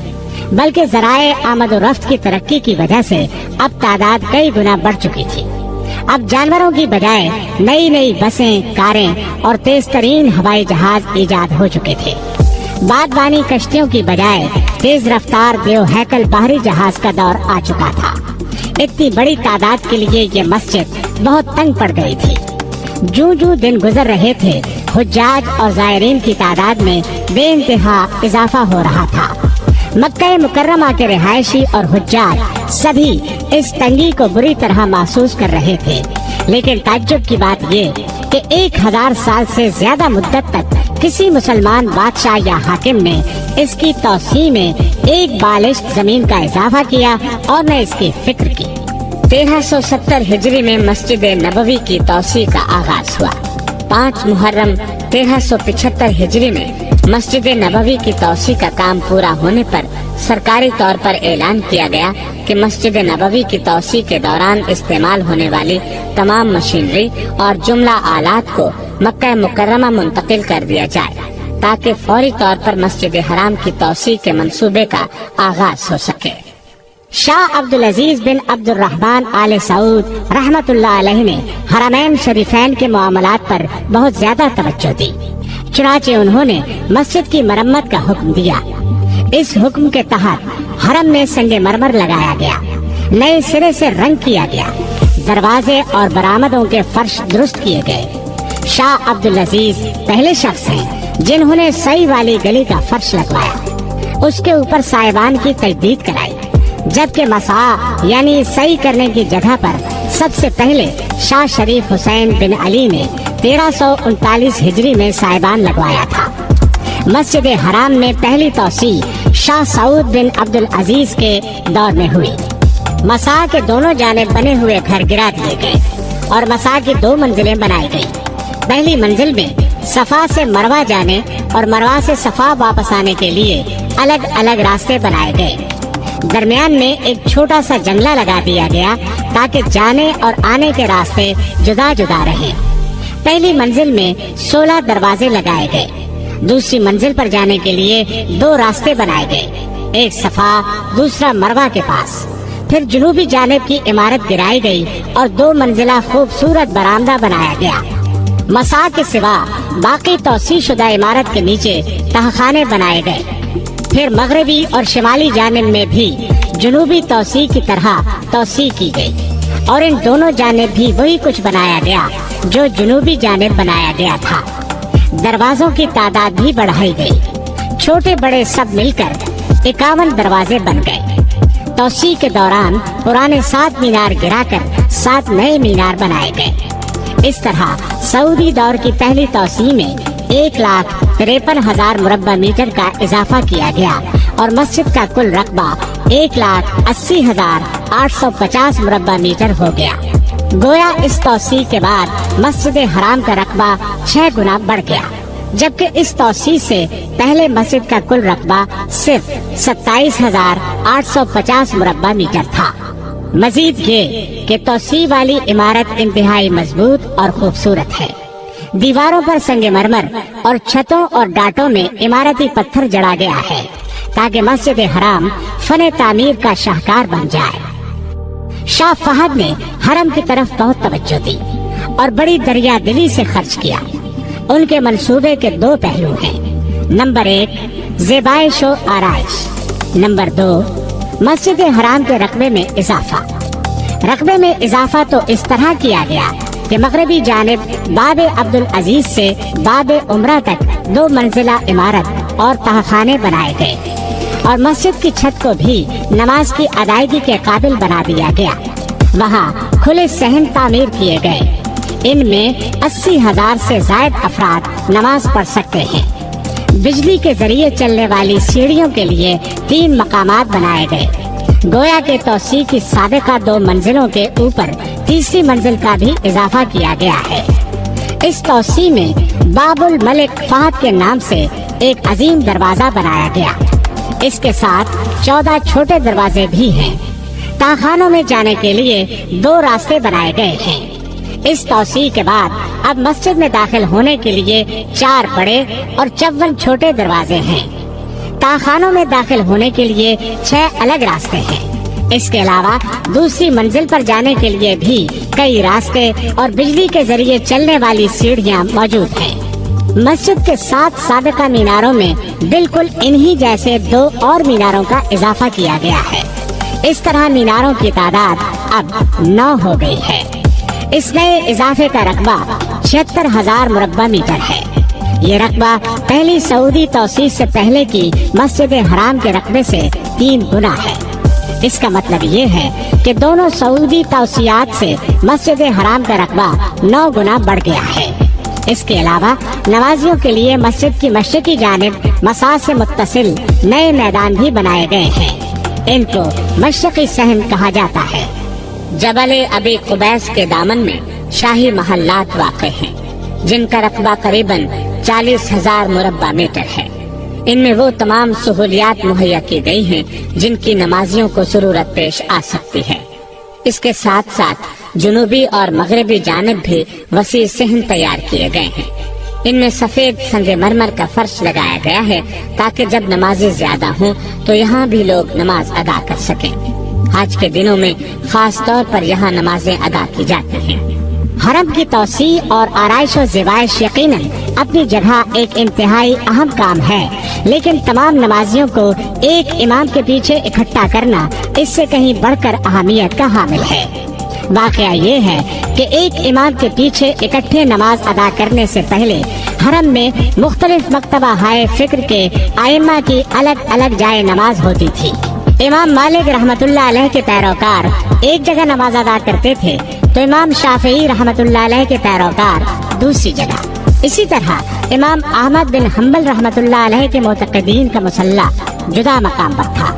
बल्कि ज़राए आमद और रफ्त की तरक्की की वजह से अब तादाद कई गुना बढ़ चुकी थी। अब जानवरों की बजाय नई नई बसें, कारें और तेज तरीन हवाई जहाज इजाद हो चुके थे। बागबानी कश्तियों की बजाय तेज रफ्तार देव हैकल बाहरी जहाज का दौर आ चुका था। इतनी बड़ी तादाद के लिए ये मस्जिद बहुत तंग पड़ गई थी। जूं जूं दिन गुजर रहे थे, हुज्जाज और जायरीन की तादाद में बेइंतहा इजाफा हो रहा था। मक्का मुकर्रमा के रिहायशी और हुज्जाज सभी इस तंगी को बुरी तरह महसूस कर रहे थे। लेकिन ताज्जुब की बात ये کہ 1000 سال سے زیادہ مدت تک کسی مسلمان بادشاہ یا حاکم نے اس کی توسیع میں ایک بالشت زمین کا اضافہ کیا اور نہ اس کی فکر کی۔ 1370 ہجری میں مسجد نبوی کی توسیع کا آغاز ہوا۔ 5 محرم 1375 ہجری میں مسجد نبوی کی توسیع کا کام پورا ہونے پر سرکاری طور پر اعلان کیا گیا کہ مسجد نبوی کی توسیع کے دوران استعمال ہونے والی تمام مشینری اور جملہ آلات کو مکہ مکرمہ منتقل کر دیا جائے تاکہ فوری طور پر مسجد حرام کی توسیع کے منصوبے کا آغاز ہو سکے۔ شاہ عبدالعزیز بن عبد الرحمن آل سعود رحمت اللہ علیہ نے حرمین شریفین کے معاملات پر بہت زیادہ توجہ دی، چنانچہ انہوں نے مسجد کی مرمت کا حکم دیا۔ اس حکم کے تحت حرم میں سنگ مرمر لگایا گیا، نئے سرے سے رنگ کیا گیا، دروازے اور برآمدوں کے فرش درست کیے گئے۔ شاہ عبدالعزیز پہلے شخص ہیں جنہوں نے سعی والی گلی کا فرش لگوایا، اس کے اوپر سائبان کی تجدید کرائی، جبکہ مساء یعنی سعی کرنے کی جگہ پر سب سے پہلے شاہ شریف حسین بن علی نے 1339 ہجری میں سائبان لگوایا تھا۔ مسجد حرام میں پہلی توسیع شاہ سعود بن عبدالعزیز کے دور میں ہوئی۔ مساء کے دونوں جانب بنے ہوئے گھر گرا دیے گئے اور مساء کی 2 منزلیں بنائی گئی۔ پہلی منزل میں صفا سے مروہ جانے اور مروہ سے صفا واپس آنے کے لیے الگ الگ راستے بنائے گئے۔ درمیان میں ایک چھوٹا سا جنگلہ لگا دیا گیا تاکہ جانے اور آنے کے راستے جدا جدا رہیں۔ پہلی منزل میں 16 دروازے لگائے گئے۔ دوسری منزل پر جانے کے لیے 2 راستے بنائے گئے، ایک صفا دوسرا مروہ کے پاس۔ پھر جنوبی جانب کی عمارت گرائی گئی اور 2 منزلہ خوبصورت برآمدہ بنایا گیا۔ مساء کے سوا باقی توسیع شدہ عمارت کے نیچے تہخانے بنائے گئے۔ پھر مغربی اور شمالی جانب میں بھی جنوبی توسیع کی طرح توسیع کی گئی اور ان دونوں جانب بھی وہی کچھ بنایا گیا جو جنوبی جانب بنایا گیا تھا۔ دروازوں کی تعداد بھی بڑھائی گئی، چھوٹے بڑے سب مل کر 51 دروازے بن گئے۔ توسیع کے دوران پرانے 7 مینار گرا کر 7 نئے مینار بنائے گئے۔ اس طرح سعودی دور کی پہلی توسیع میں 1,53,000 مربع میٹر کا اضافہ کیا گیا اور مسجد کا کل رقبہ 1,80,850 مربع میٹر ہو گیا۔ گویا اس توسیع کے بعد مسجد حرام کا رقبہ 6 گنا بڑھ گیا، جبکہ اس توسیع سے پہلے مسجد کا کل رقبہ صرف 27,850 مربع میٹر تھا۔ مزید یہ کہ توسیع والی عمارت انتہائی مضبوط اور خوبصورت ہے۔ دیواروں پر سنگ مرمر اور چھتوں اور ڈاٹوں میں عمارتی پتھر جڑا گیا ہے تاکہ مسجد حرام فن تعمیر کا شاہکار بن جائے۔ شاہ فہد نے حرم کی طرف بہت توجہ دی اور بڑی دریا دلی سے خرچ کیا۔ ان کے منصوبے کے 2 پہلو ہیں۔ نمبر 1 زیبائش و آرائش، نمبر 2 مسجد حرام کے رقبے میں اضافہ۔ رقبے میں اضافہ تو اس طرح کیا گیا کہ مغربی جانب باب عبدالعزیز سے باب عمرہ تک 2 منزلہ عمارت اور تہخانے بنائے گئے اور مسجد کی چھت کو بھی نماز کی ادائیگی کے قابل بنا دیا گیا۔ وہاں کھلے صحن تعمیر کیے گئے، ان میں 80,000 سے زائد افراد نماز پڑھ سکتے ہیں۔ بجلی کے ذریعے چلنے والی سیڑھیوں کے لیے 3 مقامات بنائے گئے۔ گویا کے توسیع کی سابقہ 2 منزلوں کے اوپر تیسری منزل کا بھی اضافہ کیا گیا ہے۔ اس توسیع میں باب الملک فہد کے نام سے ایک عظیم دروازہ بنایا گیا۔ اس کے ساتھ 14 چھوٹے دروازے بھی ہیں۔ تہخانوں میں جانے کے لیے 2 راستے بنائے گئے ہیں۔ اس توسیع کے بعد اب مسجد میں داخل ہونے کے لیے 4 بڑے اور 54 چھوٹے دروازے ہیں۔ تہخانوں میں داخل ہونے کے لیے 6 الگ راستے ہیں۔ اس کے علاوہ دوسری منزل پر جانے کے لیے بھی کئی راستے اور بجلی کے ذریعے چلنے والی سیڑھیاں موجود ہیں۔ مسجد کے 7 سابقہ میناروں میں بالکل انہی جیسے 2 اور میناروں کا اضافہ کیا گیا ہے۔ اس طرح میناروں کی تعداد اب 9 ہو گئی ہے۔ اس نئے اضافے کا رقبہ 76,000 مربع میٹر ہے۔ یہ رقبہ پہلی سعودی توسیع سے پہلے کی مسجد حرام کے رقبے سے 3 گنا ہے۔ اس کا مطلب یہ ہے کہ دونوں سعودی توسیعات سے مسجد حرام کا رقبہ 9 گنا بڑھ گیا ہے۔ اس کے علاوہ نمازیوں کے لیے مسجد کی مشرقی جانب مساح سے متصل نئے میدان بھی بنائے گئے ہیں۔ ان کو مشرقی صحن کہا جاتا ہے۔ جبل ابی قبیس کے دامن میں شاہی محلات واقع ہیں، جن کا رقبہ قریباً 40,000 مربع میٹر ہے۔ ان میں وہ تمام سہولیات مہیا کی گئی ہیں جن کی نمازیوں کو ضرورت پیش آ سکتی ہے۔ اس کے ساتھ ساتھ جنوبی اور مغربی جانب بھی وسیع صحن تیار کیے گئے ہیں۔ ان میں سفید سنگ مرمر کا فرش لگایا گیا ہے تاکہ جب نمازی زیادہ ہوں تو یہاں بھی لوگ نماز ادا کر سکیں۔ حج کے دنوں میں خاص طور پر یہاں نمازیں ادا کی جاتی ہیں۔ حرم کی توسیع اور آرائش و زیبائش یقیناً اپنی جگہ ایک انتہائی اہم کام ہے، لیکن تمام نمازیوں کو ایک امام کے پیچھے اکٹھا کرنا اس سے کہیں بڑھ کر اہمیت کا حامل ہے۔ واقعہ یہ ہے کہ ایک امام کے پیچھے اکٹھے نماز ادا کرنے سے پہلے حرم میں مختلف مکتبہ ہائے فکر کے ائمہ کی الگ الگ جائے نماز ہوتی تھی۔ امام مالک رحمت اللہ علیہ کے پیروکار ایک جگہ نماز ادا کرتے تھے تو امام شافعی رحمت اللہ علیہ کے پیروکار دوسری جگہ۔ اسی طرح امام احمد بن حنبل رحمت اللہ علیہ کے معتقدین کا مصلی جدا مقام پر تھا،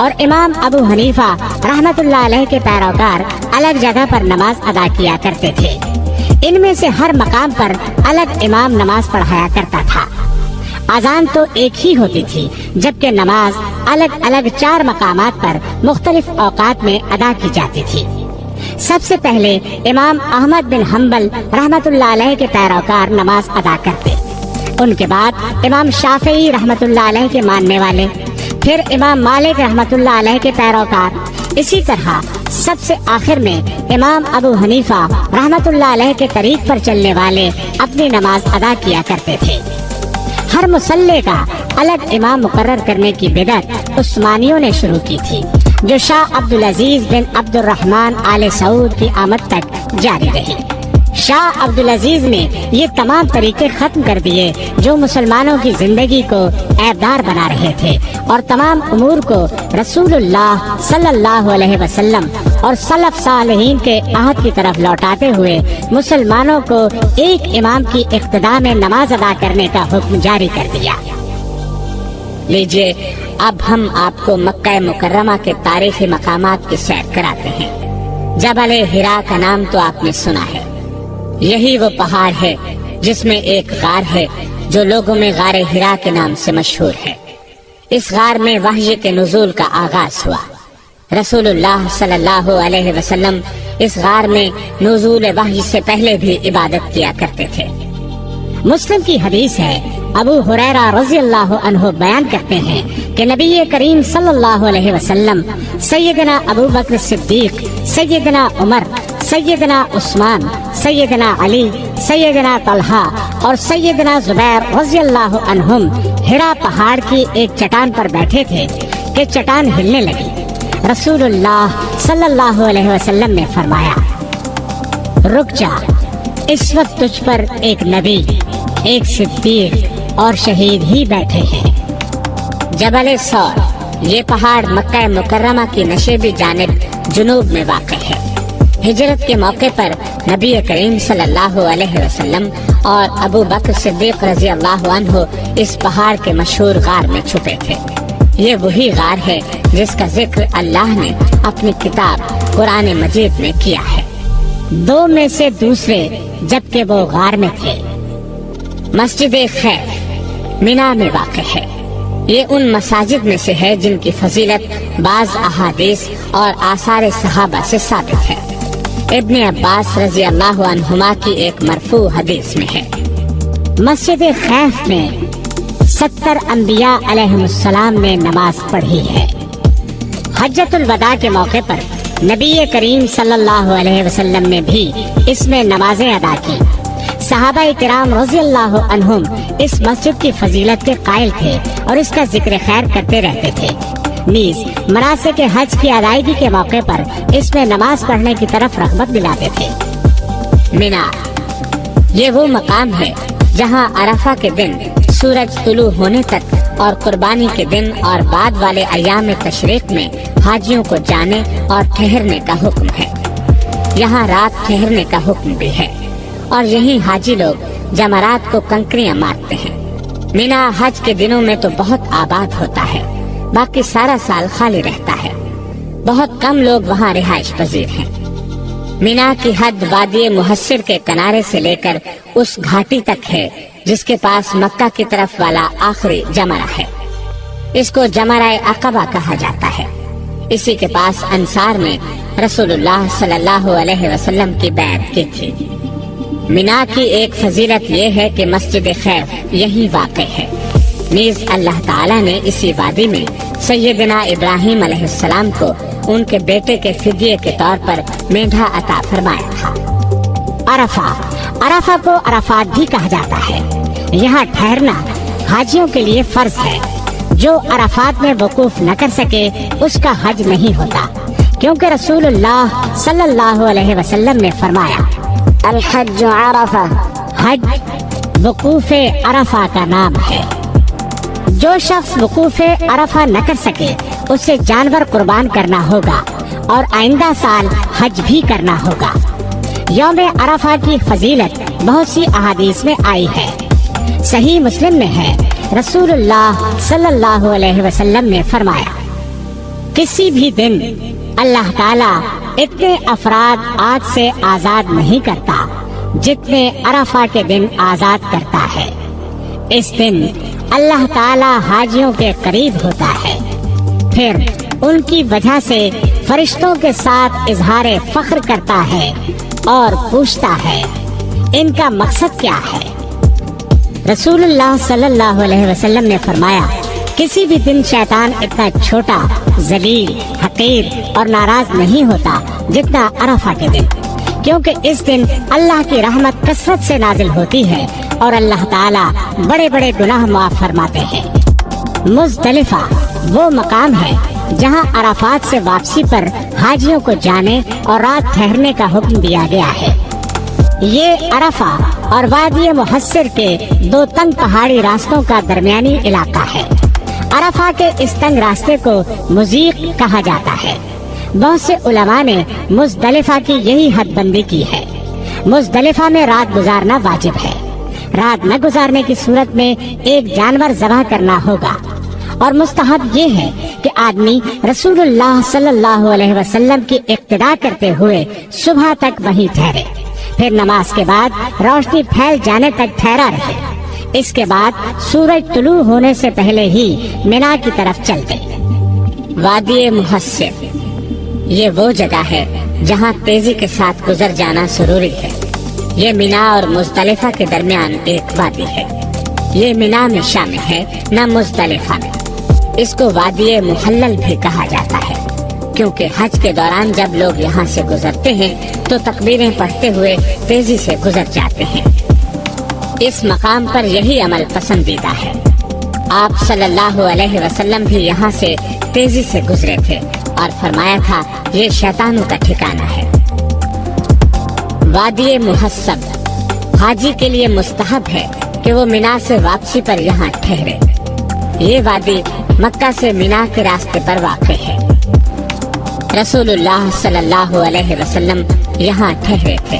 اور امام ابو حنیفہ رحمت اللہ علیہ کے پیروکار الگ جگہ پر نماز ادا کیا کرتے تھے۔ ان میں سے ہر مقام پر الگ امام نماز پڑھایا کرتا تھا۔ اذان تو ایک ہی ہوتی تھی، جبکہ نماز الگ الگ 4 مقامات پر مختلف اوقات میں ادا کی جاتی تھی۔ سب سے پہلے امام احمد بن حنبل رحمت اللہ علیہ کے پیروکار نماز ادا کرتے، ان کے بعد امام شافعی رحمت اللہ علیہ کے ماننے والے، پھر امام مالک رحمت اللہ علیہ کے پیروکار، اسی طرح سب سے آخر میں امام ابو حنیفہ رحمت اللہ علیہ کے طریق پر چلنے والے اپنی نماز ادا کیا کرتے تھے۔ ہر مصلی کا الگ امام مقرر کرنے کی بدعت عثمانیوں نے شروع کی تھی، جو شاہ عبدالعزیز بن عبد الرحمن آل سعود کی آمد تک جاری رہی۔ شاہ عبدالعزیز نے یہ تمام طریقے ختم کر دیے جو مسلمانوں کی زندگی کو عیبدار بنا رہے تھے، اور تمام امور کو رسول اللہ صلی اللہ علیہ وسلم اور سلف صالحین کے عہد کی طرف لوٹاتے ہوئے مسلمانوں کو ایک امام کی اقتداء میں نماز ادا کرنے کا حکم جاری کر دیا۔ لیجئے اب ہم آپ کو مکہ مکرمہ کے تاریخی مقامات کی سیر کراتے ہیں۔ جبل حرا کا نام تو آپ نے سنا ہے، یہی وہ پہاڑ ہے جس میں ایک غار ہے جو لوگوں میں غار حرا کے نام سے مشہور ہے۔ اس غار میں وحی کے نزول کا آغاز ہوا۔ رسول اللہ صلی اللہ علیہ وسلم اس غار میں نزول وحی سے پہلے بھی عبادت کیا کرتے تھے۔ مسلم کی حدیث ہے، ابو ہریرہ رضی اللہ عنہ بیان کرتے ہیں کہ نبی کریم صلی اللہ علیہ وسلم سیدنا ابو بکر صدیق، سیدنا عمر، سیدنا عثمان، سیدنا علی، سیدنا طلحہ اور سیدنا زبیر رضی اللہ عنہم حرا پہاڑ کی ایک چٹان پر بیٹھے تھے کہ چٹان ہلنے لگی۔ رسول اللہ صلی اللہ علیہ وسلم نے فرمایا، رک جا، اس وقت تجھ پر ایک نبی، ایک صدیق اور شہید ہی بیٹھے ہیں۔ جبل ثور، یہ پہاڑ مکہ مکرمہ کی نشیبی جانب جنوب میں واقع ہے۔ ہجرت کے موقع پر نبی کریم صلی اللہ علیہ وسلم اور ابو بکر صدیق رضی اللہ عنہ اس پہاڑ کے مشہور غار میں چھپے تھے۔ یہ وہی غار ہے جس کا ذکر اللہ نے اپنی کتاب قرآن مجید میں کیا ہے۔ 2 میں سے دوسرے جبکہ وہ غار میں تھے۔ مسجد خیف مینا میں واقع ہے۔ یہ ان مساجد میں سے ہے جن کی فضیلت بعض احادیث اور آثار صحابہ سے ثابت ہے۔ ابن عباس رضی اللہ عنہما کی ایک مرفوع حدیث میں ہے، مسجد خیف میں 70 انبیاء علیہم السلام نے نماز پڑھی ہے۔ حجۃ الوداع کے موقع پر نبی کریم صلی اللہ علیہ وسلم نے بھی اس میں نمازیں ادا کی۔ صحابہ کرام رضی اللہ عنہم اس مسجد کی فضیلت کے قائل تھے اور اس کا ذکر خیر کرتے رہتے تھے۔ نیز مناسک حج کی ادائیگی کے موقع پر اس میں نماز پڑھنے کی طرف رغبت دلاتے تھے۔ مینار، یہ وہ مقام ہے جہاں عرفہ کے دن سورج طلوع ہونے تک اور قربانی کے دن اور بعد والے ایام تشریق میں حاجیوں کو جانے اور ٹھہرنے کا حکم ہے۔ یہاں رات ٹھہرنے کا حکم بھی ہے، اور یہیں حاجی لوگ जमरात को कंकरियां मारते हैं। मीना हज के दिनों में तो बहुत आबाद होता है, बाकी सारा साल खाली रहता है। बहुत कम लोग वहाँ रिहाइश पजीर हैं। मीना की हद वादी मुहस्सिर के किनारे से लेकर उस घाटी तक है जिसके पास मक्का की तरफ वाला आखिरी जमरा है। इसको जमराए अक़बा कहा जाता है। इसी के पास अंसार ने रसूलुल्लाह सल्लल्लाहु अलैहि वसल्लम की बैत की थी। मीना की एक फजीलत ये है कि मस्जिद खैफ यही वाक़ है। नीज़ अल्लाह ताला ने इसी वादी में सैयदना इब्राहिम अलैहिस्सलाम को उनके बेटे के फिदिये के तौर पर मेंढा अता फरमाया था। अरफा को अराफात भी कहा जाता है। यहाँ ठहरना हाजियों के लिए फर्ज है। जो अराफात में वकूफ न कर सके उसका हज नहीं होता, क्योंकि रसूलुल्लाह सल्लल्लाहु अलैहि वसल्लम ने फरमाया, अल हज अरफा, हज वकूफ़े अरफा का नाम है। जो शख्स वकूफ़े अरफा न कर सके उसे जानवर कुर्बान करना होगा और आइंदा साल हज भी करना होगा। यौम अरफा की फजीलत बहुत सी अहादीस में आई है। सही मुस्लिम में है, रसूलुल्लाह सल्लल्लाहु अलैहि वसल्लम ने फरमाया, किसी भी दिन अल्लाह ताला इतने अफराद आज से आजाद नहीं करता जितने अरफा के दिन आजाद करता है। इस दिन अल्लाह ताला हाजियों के करीब होता है, फिर उनकी वजह से फरिश्तों के साथ इजहार फख्र करता है और पूछता है, इनका मकसद क्या है। रसूलुल्लाह सल्लल्लाहु अलैहि वसल्लम ने फरमाया, किसी भी दिन शैतान इतना छोटा, जलील, हकीर और नाराज नहीं होता जितना अरफा के दिन, क्योंकि इस दिन अल्लाह की रहमत कसरत से नाजिल होती है और अल्लाह ताला बड़े बड़े गुनाह माफ फरमाते हैं। मुज़दलिफा वो मकाम है जहां अराफात से वापसी पर हाजियों को जाने और रात ठहरने का हुक्म दिया गया है। ये अरफा और वादी मुहस्सिर के दो तंग पहाड़ी रास्तों का दरमियानी इलाका है। अरफा के इस तंग रास्ते को मुज़ीक कहा जाता है। बहुत से उलमा ने मुज़दलिफा की यही हदबंदी की है। मुज़दलिफा में रात गुजारना वाजिब है। रात न गुजारने की सूरत में एक जानवर ज़बह करना होगा और मुस्तहब ये है कि आदमी रसूलुल्लाह सल्लल्लाहु अलैहि वसल्लम की इक्तिदा करते हुए सुबह तक वहीं ठहरे, फिर नमाज के बाद रोशनी फैल जाने तक ठहरा रहे। इसके बाद सूरज तुलू होने से पहले ही मिना की तरफ चल दे। वादी मुहस्सिर ये वो जगह है जहाँ तेजी के साथ गुजर जाना जरूरी है। ये मिना और मुज़दलिफा के दरमियान एक वादी है। ये मिना में शामिल है, न मुज़दलिफा में। इसको वादी मुहल्लल भी कहा जाता है, क्योंकि हज के दौरान जब लोग यहाँ से गुजरते हैं तो तकबीरें पढ़ते हुए तेजी से गुजर जाते हैं। इस मकाम पर यही अमल पसंदीदा है। आप सल्लल्लाहु अलैहि वसल्लम भी यहाँ से तेजी से गुजरे थे और फरमाया था, ये शैतानों का ठिकाना है। वादी मुहस्सब हाजी के लिए मुस्तहब है कि वो मिना से वापसी पर यहाँ ठहरे। ये वादी मक्का से मिना के रास्ते पर वाक़ है। रसूलुल्लाह सल्लल्लाहु अलैहि वसल्लम यहाँ ठहरे थे।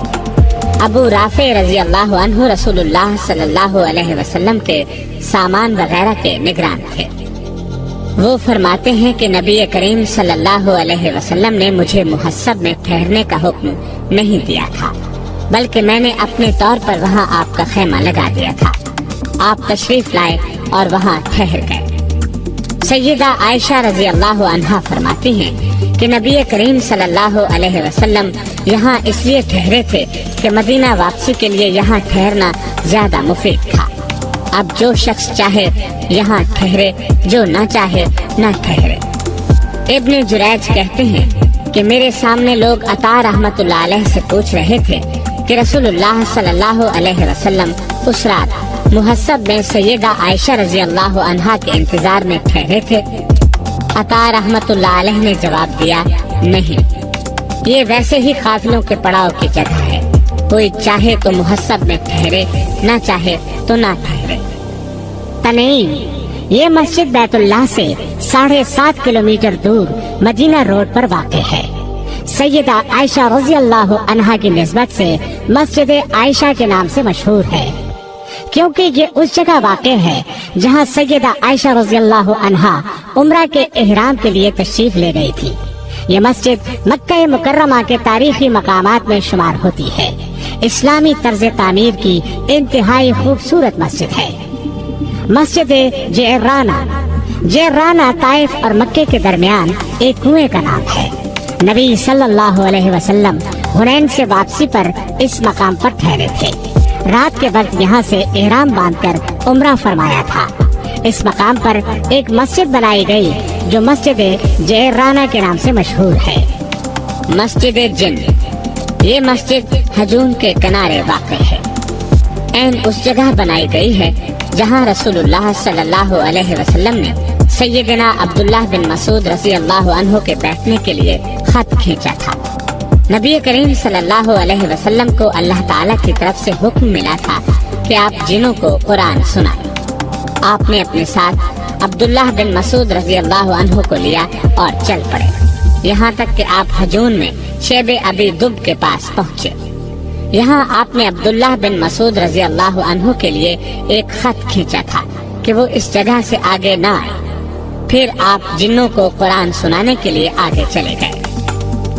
अबू राफे रजी अल्लाह अन्हु रसूलुल्लाह सल्लल्लाहु अलैहि वसल्लम के सामान वगैरह के निगरान थे। वो फरमाते हैं कि नबी करीम सल्लल्लाहु अलैहि वसल्लम ने मुझे मुहस्सब में ठहरने का हुक्म नहीं दिया था, बल्कि मैंने अपने तौर पर वहाँ आपका खेमा लगा दिया था। आप तशरीफ लाए और वहाँ ठहर गए। सैयदा आयशा रजी अल्लाह अन्हा फरमाती हैं कि नबी करीम सल्लल्लाहु अलैहि वसल्लम यहाँ इसलिए ठहरे थे कि मदीना वापसी के लिए यहाँ ठहरना ज्यादा मुफीद था। अब जो शख्स चाहे यहाँ ठहरे, जो न चाहे न ठहरे। इब्न जुरैज कहते हैं कि मेरे सामने लोग अता रहमतुल्लाह अलैह से पूछ रहे थे कि रसूलुल्लाह सल्लल्लाहु अलैहि वसल्लम उस रात मुहस्सब में सैयदा आयशा रजी अल्लाह अन्हा के इंतजार में ठहरे थे। अता रहमतुल्लाह अलैह ने जवाब दिया, नहीं, ये वैसे ही काफिलों के पड़ाव की जगह है। कोई चाहे तो मुहस्सब में ठहरे, न चाहे तो ना ठहरे। तनईम ये मस्जिद बैतुल्लाह से 7.5 किलोमीटर दूर मदीना रोड पर वाक़ है। सैयदा आयशा रज़ी अल्लाह अन्हा की निस्बत से मस्जिद आयशा के नाम से मशहूर है। क्योंकि ये उस जगह वाक़ है जहाँ सैयदा आयशा रज़ी अल्लाह अन्हा उम्रा के इहराम के लिए तशरीफ ले गई थी। ये मस्जिद मक्का मुकर्रमा के तारीखी मकामात में शुमार होती है। इस्लामी तर्ज तामीर की इंतहाई खूबसूरत मस्जिद है। मस्जिद जिराना ताइफ और मक्के के दरमियान एक कुएं का नाम है। नबी सल्लल्लाहु अलैहि वसल्लम हुनैन से वापसी पर इस मकाम पर ठहरे थे। रात के वक्त यहाँ से एहराम बांधकर उम्रा फरमाया था। इस मकाम पर एक मस्जिद बनाई गई जो मस्जिद जिराना के नाम से मशहूर है। मस्जिद जिन, ये मस्जिद हजून के किनारे वाक़ है। ऐन उस जगह बनाई गई है जहाँ रसूलुल्लाह सल्लल्लाहु अलैहि वसल्लम ने सैयदना अब्दुल्लाह बिन मसूद रज़ी अल्लाह अन्हु के बैठने के लिए खत खींचा था। नबी करीम सल्लल्लाहु अलैहि वसल्लम को अल्लाह ताला की तरफ से हुक्म मिला था कि आप जिनों को कुरान सुनाएं। आपने अपने साथ अब्दुल्लाह बिन मसूद रज़ी अल्लाह अन्हु को लिया और चल पड़े, यहाँ तक कि आप हजून में शेब अबी दुब के पास पहुँचे। यहाँ आपने अब्दुल्लाह बिन मसूद रज़ी अल्लाह अन्हु के लिए एक खत खींचा था कि वो इस जगह से आगे न आए। फिर आप जिन्नों को कुरान सुनाने के लिए आगे चले गए।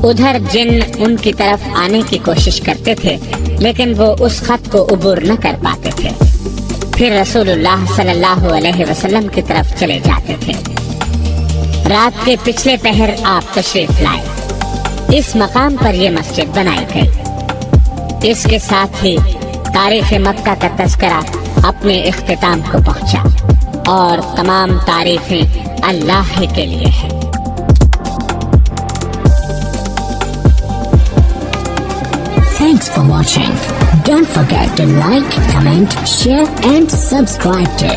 उधर जिन उनकी तरफ आने की कोशिश करते थे, लेकिन वो उस खत को उबूर न कर पाते थे। फिर रसूलुल्लाह सल्लल्लाहु अलैहि वसल्लम की तरफ चले जाते थे। रात के पिछले पहर आप तशरीफ लाए। इस मकाम पर ये मस्जिद बनाई गई। इसके साथ ही तारीख मक्का का तज़किरा अपने इख्तिताम को पहुंचा और तमाम तारीफें अल्लाह ही के लिए है। Thanks for watching. Don't forget to like, comment, share and subscribe to